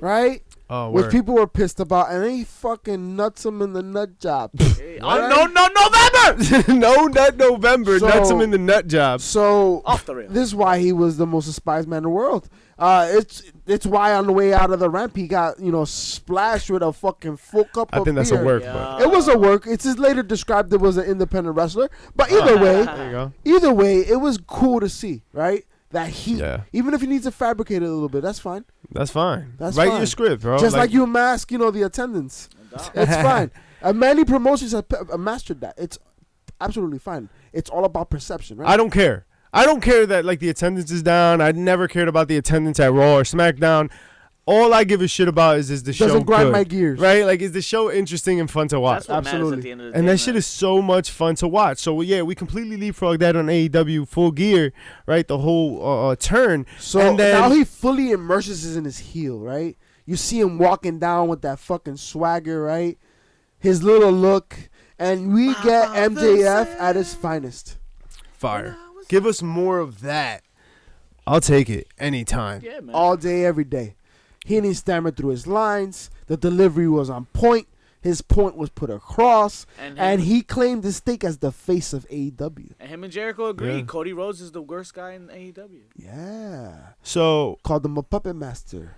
right? Oh, Which word. people were pissed about, and then he fucking nuts him in the nut job. No, November. No nut November. So- Nuts him in the nut job. So Off the rail. this is why he was the most despised man in the world. It's why on the way out of the ramp he got splashed with a fucking full cup I of think that's a beer. work, Yeah. but It was a work. It's just later described it was an independent wrestler. But either way, there you go. it was cool to see, right? That he, Yeah. even if he needs to fabricate it a little bit, that's fine. That's fine. That's Write fine. your script, bro. Just like you mask, the attendance. It's fine. Many promotions have mastered that. It's absolutely fine. It's all about perception, right? I don't care. I don't care that the attendance is down. I never cared about the attendance at Raw or SmackDown. All I give a shit about is the show Doesn't grind good, my gears. right? Like, is the show interesting and fun to watch? That's what matters Absolutely. at the end of the day. And that man. shit is so much fun to watch. So yeah, we completely leapfrogged that on AEW Full Gear, right? The whole turn. So and then, now he fully immerses in his heel, right? You see him walking down with that fucking swagger, right? His little look, and we get MJF at his finest. fire. Give us more of that. I'll take it anytime. Yeah, man. All day, every day. He didn't stammer through his lines. The delivery was on point. His point was put across. And he claimed the stake as the face of AEW. And him and Jericho agreed. Yeah. Cody Rhodes is the worst guy in AEW. Yeah. So Called him a puppet master.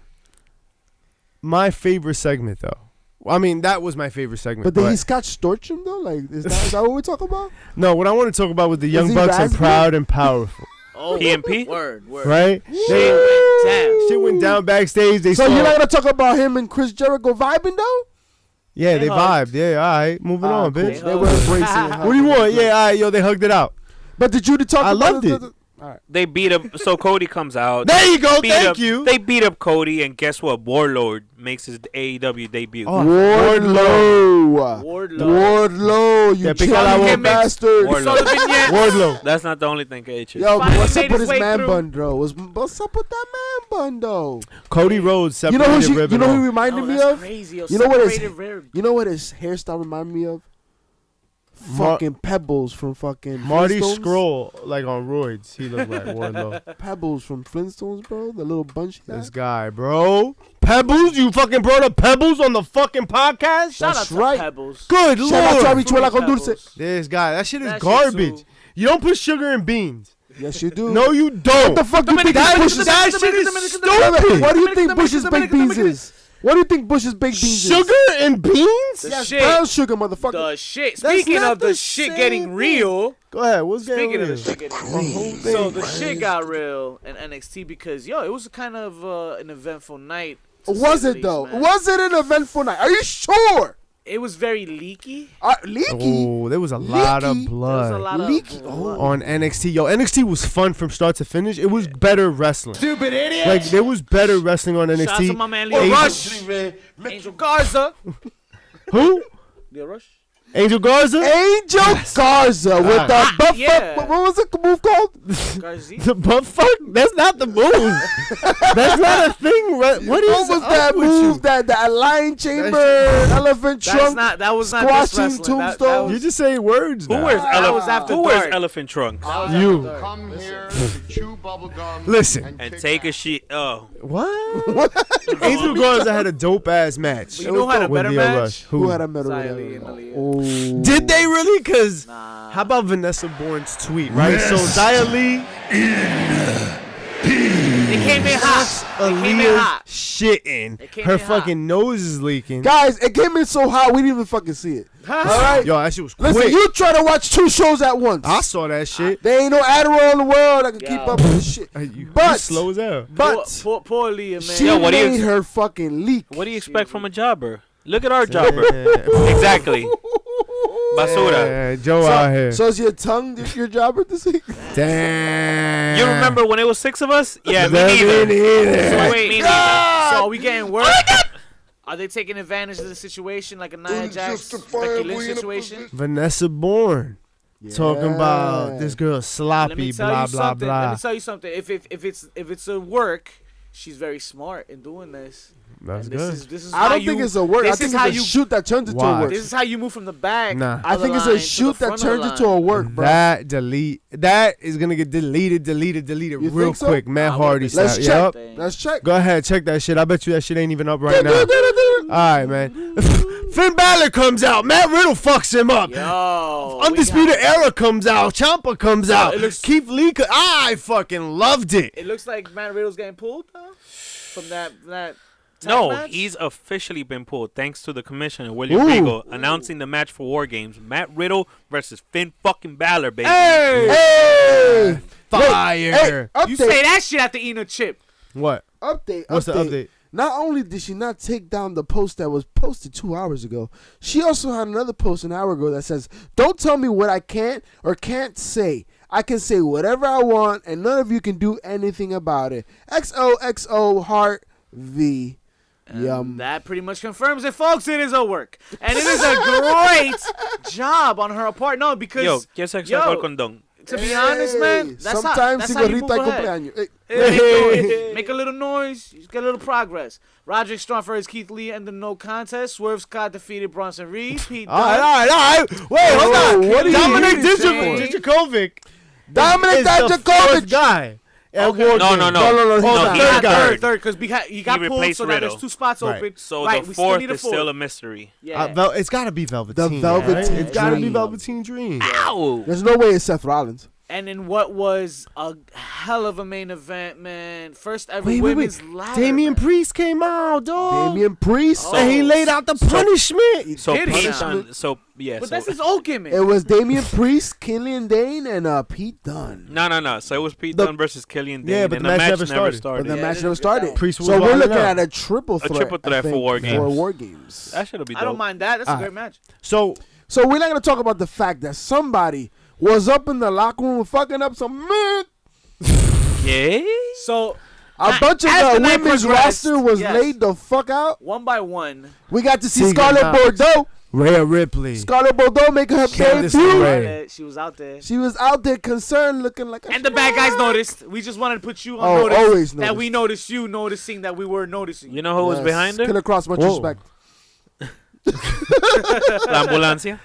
my favorite segment, though. I mean, that was my favorite segment. But did he Scott Storch him, though? Like, is that what we're talking about? No, what I want to talk about was the Young he Bucks and raspy? Proud and Powerful, Oh, PMP? Word. right? Shit went down. Shit went down backstage. They So saw, you're not going to talk about him and Chris Jericho vibing, though? yeah, They they hugged. vibed. Yeah, all right, moving on, Cool. bitch. They were embracing it. What do you want? Yeah, all right, yo, they hugged it out. But did you talk I about loved it. All right. They beat up. So Cody comes out. There you go. beat Thank up, you. They beat up Cody, and guess what? Warlord makes his AEW debut. Oh, Wardlow. Wardlow, you Yeah, pick chunky out that one. bastard. Wardlow. So the vignette. Wardlow. That's not the only thing, H. Yo, but Finally what's up made with his his way man through. bun, bro? What's up with that man bun, though? Cody Rhodes You separated know who ribbon he off. reminded Oh, me that's of? crazy. Yo, You know what his separated rib. You know what his hairstyle reminded me of? Fucking Pebbles from fucking Marty Flintstones. Scroll, like on roids. He looked like Wardlow. Pebbles from Flintstones, bro. The little bunch. This guy, bro. Pebbles? You fucking brought up Pebbles on the fucking podcast? Shout That's out to right. Pebbles. Good Shout out to lord. Habichuela con Pebbles. dulce. This guy, that shit is That shit garbage. too. You don't put sugar in beans. Yes, you do. No, you don't. What the fuck do you think That Bush's shit is stupid. What do you think Bush's baked beans is? What do you think Bush's baked beans is? Sugar and beans? The Yes, shit. brown sugar, motherfucker. The shit. That's Speaking not of the the shit same getting thing. real. Go ahead. What's getting Speaking of real? the shit getting real. So the shit got real in NXT because it was kind of an eventful night. Was it though? Was it an eventful night? Are you sure? It was very leaky. Leaky. Oh, there was a lot of Leaky? There was a blood lot Leaky. of Oh. blood. on NXT. Yo, NXT was fun from start to finish. It was better wrestling. Stupid idiot. Like there was better wrestling on NXT. Shout out to my man Leo Angel- Rush. Angel Garza. Who? Leo Rush. Angel Garza? Angel Garza with the butt Yeah. fuck. What was the move called? Garza. The butt fuck? That's not the move. That's not a thing. What What is was up that with move? you? That lion chamber, elephant That was not this squashing wrestling. That tombstone. You just say words Who now. wears That was after Who wears dark. elephant trunks You. Come here to chew bubblegum. Listen. and take a shit? Oh, What? Angel Garza had a dope ass match. You know who had a with better Leo match? Rush. Who had a medal? Xia Li and Aaliyah. Oh. Did they really? Cause Nah. how about Vanessa Bourne's tweet, right? So Xia Li, They came in hot. They came in Aaliyah's hot. shitting. It came Her in hot. fucking nose is leaking. Guys, it came in so hot we didn't even fucking see it. All right. Yo, that shit was Listen, quick. you try to watch 2 shows at once. I saw that shit. There ain't no Adderall in the world that can keep Yo. up with this shit. You But slow as hell. But Poor Aaliyah, man. she Yo, what do you made her fucking leak. what do you expect from a jobber? Look at our jobber. Yeah. Exactly. Basura. Yeah, Joe out here. So is your tongue your jobber this week? Damn. You remember when it was 6 of us? Yeah, me That neither. me neither. So Me wait, neither. so are we getting worse? Are they taking advantage of the situation like a Nia Jax, Becky Lynch situation? Vanessa Bourne talking about this girl Let me sloppy, tell blah you blah something. Let blah. me tell you something. If it's a work, she's very smart in doing this. That's And good. This is I how don't you, think it's a work. I this think is it's how a you. shoot that turns into a Watch. work. This is how you move from the back. Nah. I think it's a shoot that turns into a work, bro. That is gonna get deleted You real think so? quick. Matt I Hardy wouldn't style. Let's Yup. check. Let's check. Go ahead, check that shit. I bet you that shit ain't even up right now. All right, man. Finn Balor comes out. Matt Riddle fucks him up. Yo, Undisputed Era comes out. Ciampa comes out. it looks- Keith Lee. I fucking loved it. It looks like Matt Riddle's getting pulled though from that tag No, match? he's officially been pulled thanks to the commissioner, William Regal, announcing the match for War Games. Matt Riddle versus Finn fucking Balor, baby. Hey! Fire. Hey, update. You say that shit after eating a chip. What? Update. What's the update? Not only did she not take down the post that was posted 2 hours ago, she also had another post an hour ago that says, "Don't tell me what I can't or can't say. I can say whatever I want, and none of you can do anything about it." XOXO heart V. Yum. That pretty much confirms it, folks. It is a work, and it is a great job on her part. No, because Yo, ¿quién se sacó el condón? to be honest, man, that's sometimes how you move cigarrita ahead. cumpleaños. Hey. Hey, make a little noise, you get a little progress. Roderick Strong versus Keith Lee and the no contest. Swerve Scott defeated Bronson Reed. Pete All right, Dunne. all right, all right. Wait, hold on. What are you Dominic even saying? Dijakovic. Dominic is the fourth Dijakovic. guy. Okay. War No, Games. no, no. No, he's Oh, not. the He third got guy. third, because he got pulled, replaced so now there's Riddle. 2 spots Right. open. So right, the we still fourth need a is still a fourth. mystery. Yeah. It's got to be Velveteen. Velveteen right? It's got to be Dream. Velveteen Dream. Ow! There's no way it's Seth Rollins. And in what was a hell of a main event, man. First ever Wait. women's ladder. Damian match. Priest came out, dog. Damian Priest. Oh. And he laid out the punishment. So Did he Pete now? Dunne. So yeah. But So that's his old gimmick. It was Damian Priest, Killian Dane, and Pete Dunne. no. So it was Pete The- Dunne versus Killian Dane, Yeah, but and the match never never started. But the Yeah, match it never is started. good. Priest was So we're wilding looking out. at a triple threat. triple I threat for think, War For Games. War Games. That should be dope. I don't mind that. That's a Alright. great match. So, So we're not gonna talk about the fact that somebody was up in the locker room fucking up some man. Yeah. So A bunch of as the night women's progressed, roster was yes. laid the fuck out. one by one, We got to see Tegan Scarlett Knox. Bordeaux. Rhea Ripley. Scarlett Bordeaux making her Candice debut. LeRae. she was out there. She was out there concerned, looking like a And the bad guys noticed. We just wanted to put you on Oh, notice. always that we noticed you noticing that we were noticing. You know who was Yes. behind her? Killer Cross, much Whoa. respect. La Ambulancia.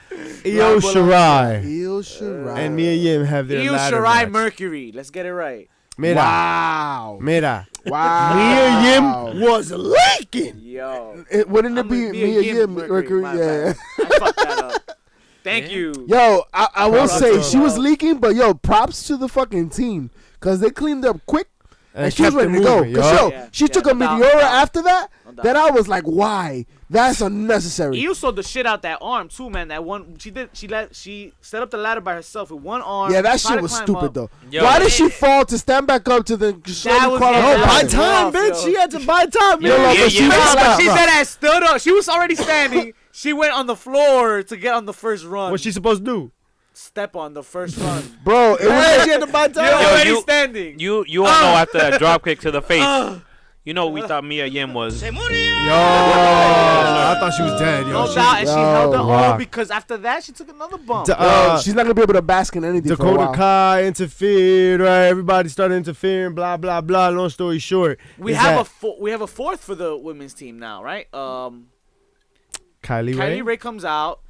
Io Shirai Io Shirai. and Mia Yim have their Io ladder Shirai match. Mercury. Let's get it right. Mira, Wow. mira. Wow. Mia Yim was leaking. Yo. Wouldn't it I'm be a Mia Yim Mercury? my Yeah. bad. I fucked that up. Thank you. Yo, I will Props say to she her. was leaking, but yo, props to the fucking team because they cleaned up quick and she was ready to go. She took a Meteora after that. Then I was like, why? That's unnecessary. Io sold the shit out that arm too, man. That one, she set up the ladder by herself with one arm. Yeah, that shit was stupid though. Why did she fall to stand back up to the? Buy time, bitch. She had to buy time. She said I stood up. She was already standing. She went on the floor to get on the first run. What's she supposed to do? Step on the first run. Bro, it was she had to buy time. You're already standing. You all know after that drop kick to the face. You know we thought Mia Yim was. Yo, I thought she was dead. Yo, no doubt, and she held her arm because after that she took another bump. She's not gonna be able to bask in anything. Dakota Kai interfered. Right, everybody started interfering. Blah blah blah. Long story short, we have a fourth for the women's team now, right? Kylie Ray comes out.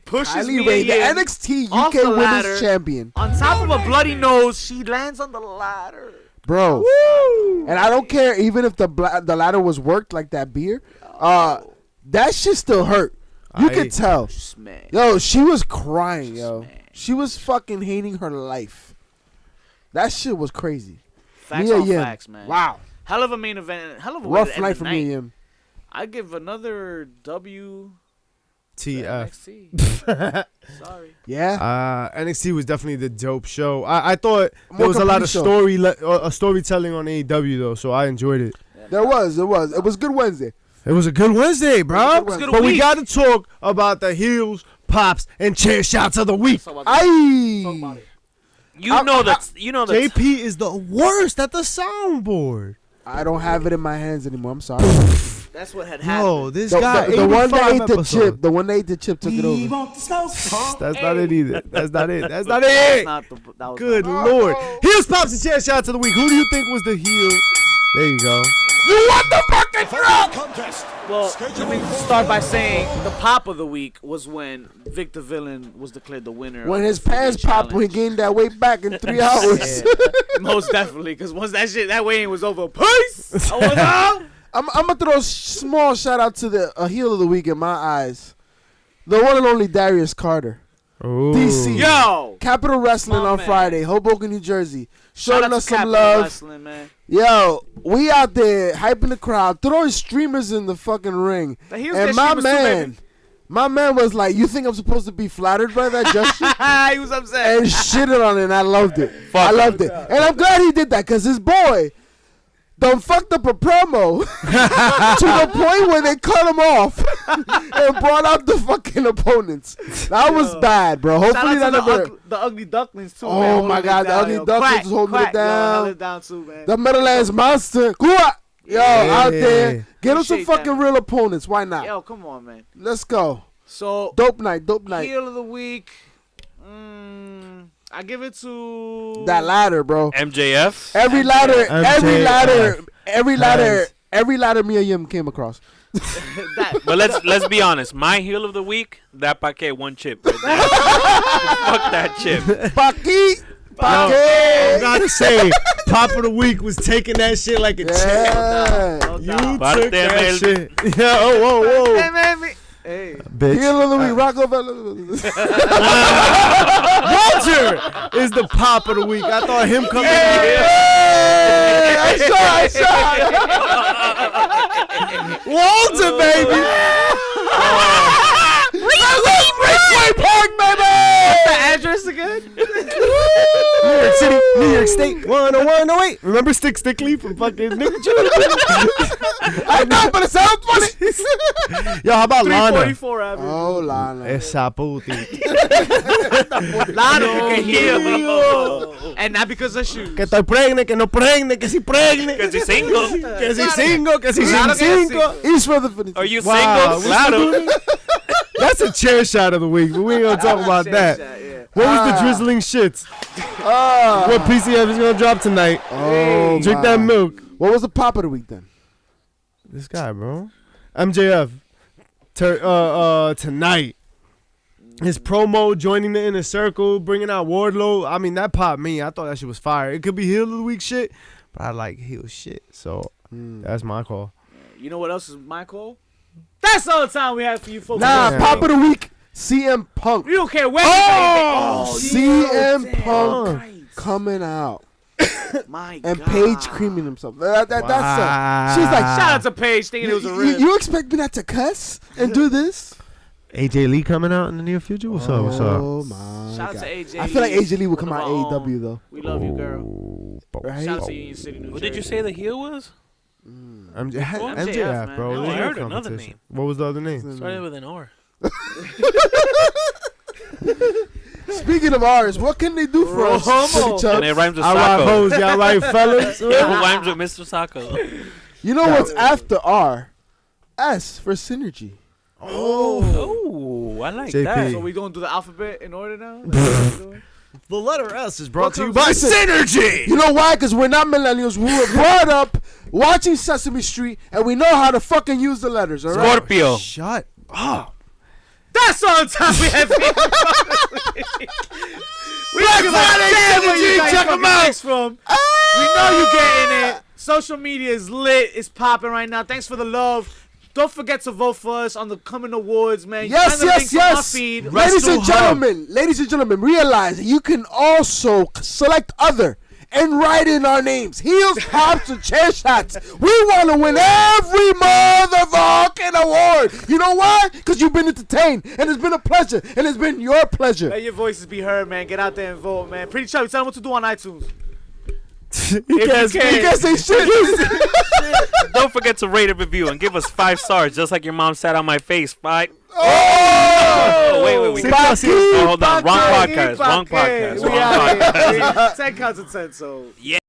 Pushes Kylie Ray, the NXT UK Women's Champion. On top of a bloody nose, she lands on the ladder. Bro. Woo! And I don't care even if the ladder was worked like that beer. That shit still hurt. You could tell. Yo, she was crying, yo. She was fucking hating her life. That shit was crazy. Facts on facts, man. Wow. Hell of a main event. Hell of a rough night for Mia Yim. I give another W. TF. Sorry. Yeah. NXT was definitely the dope show. I thought there was a lot of storytelling on AEW though, so I enjoyed it. Yeah, there was. It was good Wednesday. It was a good Wednesday, bro. But we got to talk about the heels, pops, and chair shots of the week. You know that. JP is the worst at the soundboard. I don't have it in my hands anymore. I'm sorry. That's what had happened. Yo, this guy. The one that ate the chip. The one that ate the chip took it over. That's not it either. That's not it. That's not it. Good Lord. Heels, pops, and chair shots of the week. Who do you think was the heel? There you go. You want the fucking drop? Well, let me start by saying the pop of the week was when Vic the Villain was declared the winner. When his pants popped, when he gained that weight back in 3 hours. Most definitely, because once that weighing was over, peace. I was out. I'm gonna throw a small shout out to the heel of the week in my eyes, the one and only Darius Carter. Ooh. DC. Yo, Capital Wrestling on Friday, Hoboken, New Jersey, showing us some love. Man. Yo, we out there hyping the crowd, throwing streamers in the fucking ring, and my man was like, "You think I'm supposed to be flattered by that gesture?" He was upset and shitted on it, and I loved it. I loved it, and I'm glad he did that because his boy done fucked up a promo to the point where they cut him off and brought out the fucking opponents. That was bad, bro. Hopefully that never. The Ugly Ducklings too. Oh man, my God, the Ugly Ducklings was holding it down. Held it down too, man. The Meadowlands Monster, out there, get him some fucking real opponents. Why not? Yo, come on, man. Let's go. So dope night. Heel of the week. I give it to that ladder, bro. MJF. Every ladder Mia Yim came across. But let's be honest. My heel of the week, that Paqui One Chip. Right there. Fuck that chip. Paqui. I gotta say, Pop of the Week was taking that shit like a champ. You took that shit. Yeah, whoa. Hey, bitch. Heel of the week, Rockefeller. Walter is the Pop of the week. I thought him coming out. I shot. Walter, baby. Raceway Park, baby. What's the address again? New York City, New York State, 10108. Remember Stickly from fucking Nick Jr.? I know, but it sounds funny. Yo, how about Lana? 344 Avenue. Oh, Lana. Esa puti. Lana can heal. And not because of shoes. Que estoy pregne, que no pregne, que si pregne. Que si single. Que si single, que si single. East Rutherford. Are you single? Claro. That's a chair shot of the week, but we ain't gonna talk about that. What was the drizzling shits? What PCF is gonna drop tonight? Oh, drink that milk. What was the pop of the week then? This guy, bro. MJF. Tonight. His promo, joining the inner circle, bringing out Wardlow. I mean, that popped me. I thought that shit was fire. It could be heel of the week shit, but I like heel shit. So that's my call. You know what else is my call? That's all the time we have for you folks. Nah, pop of the week, CM Punk. You don't care where. CM Punk coming out. My and God. Paige creaming himself. That's she's like, Shout out to Paige thinking it was a rib. You expect me not to cuss and do this? AJ Lee coming out in the near future. What's up? What's up? Oh my Shout out God. to AJ. I feel like AJ Lee will come One out of our AEW though. We love you, girl. Right? Shout out to Union City, New What Jersey. did you say the heel was? MJF, man. bro. Oh, I There's heard no another competition. name. What was the other name? Started with an R. Speaking of ours, what can they do for us? Romo. Chubbs? And it rhymes with All right, Sacco. hoes, y'all right, fellas? It rhymes with Mr. Sacco. You know what's after R? S for synergy. Oh, I like JP. that. So we gonna do the alphabet in order now? That's what we're doing? The letter S is brought to you by Synergy. You know why? Because we're not millennials. We were brought up watching Sesame Street, and we know how to fucking use the letters. All right. Scorpio. Shut up. That's all the time we have. We don't give a damn where you guys check 'em fucking out. text from. We know you getting it. Social media is lit. It's popping right now. Thanks for the love. Don't forget to vote for us on the coming awards, man. Yes, Find the links on my yes. feed. Ladies and Wrestle gentlemen, realize that you can also select other and write in our names. Heels, hops, and chair shots. We want to win every motherfucking award. You know why? Because you've been entertained, and it's been a pleasure, and it's been your pleasure. Let your voices be heard, man. Get out there and vote, man. Pretty Chubby, tell them what to do on iTunes. He can't say shit. Don't forget to rate and review and give us 5 stars, just like your mom sat on my face. 5. Oh! Wait. Paqui, Oh, hold on. Wrong Paqui, podcast. Wrong Paqui. podcast. We Wrong out podcast. here. 10 counts of 10, so. Yeah.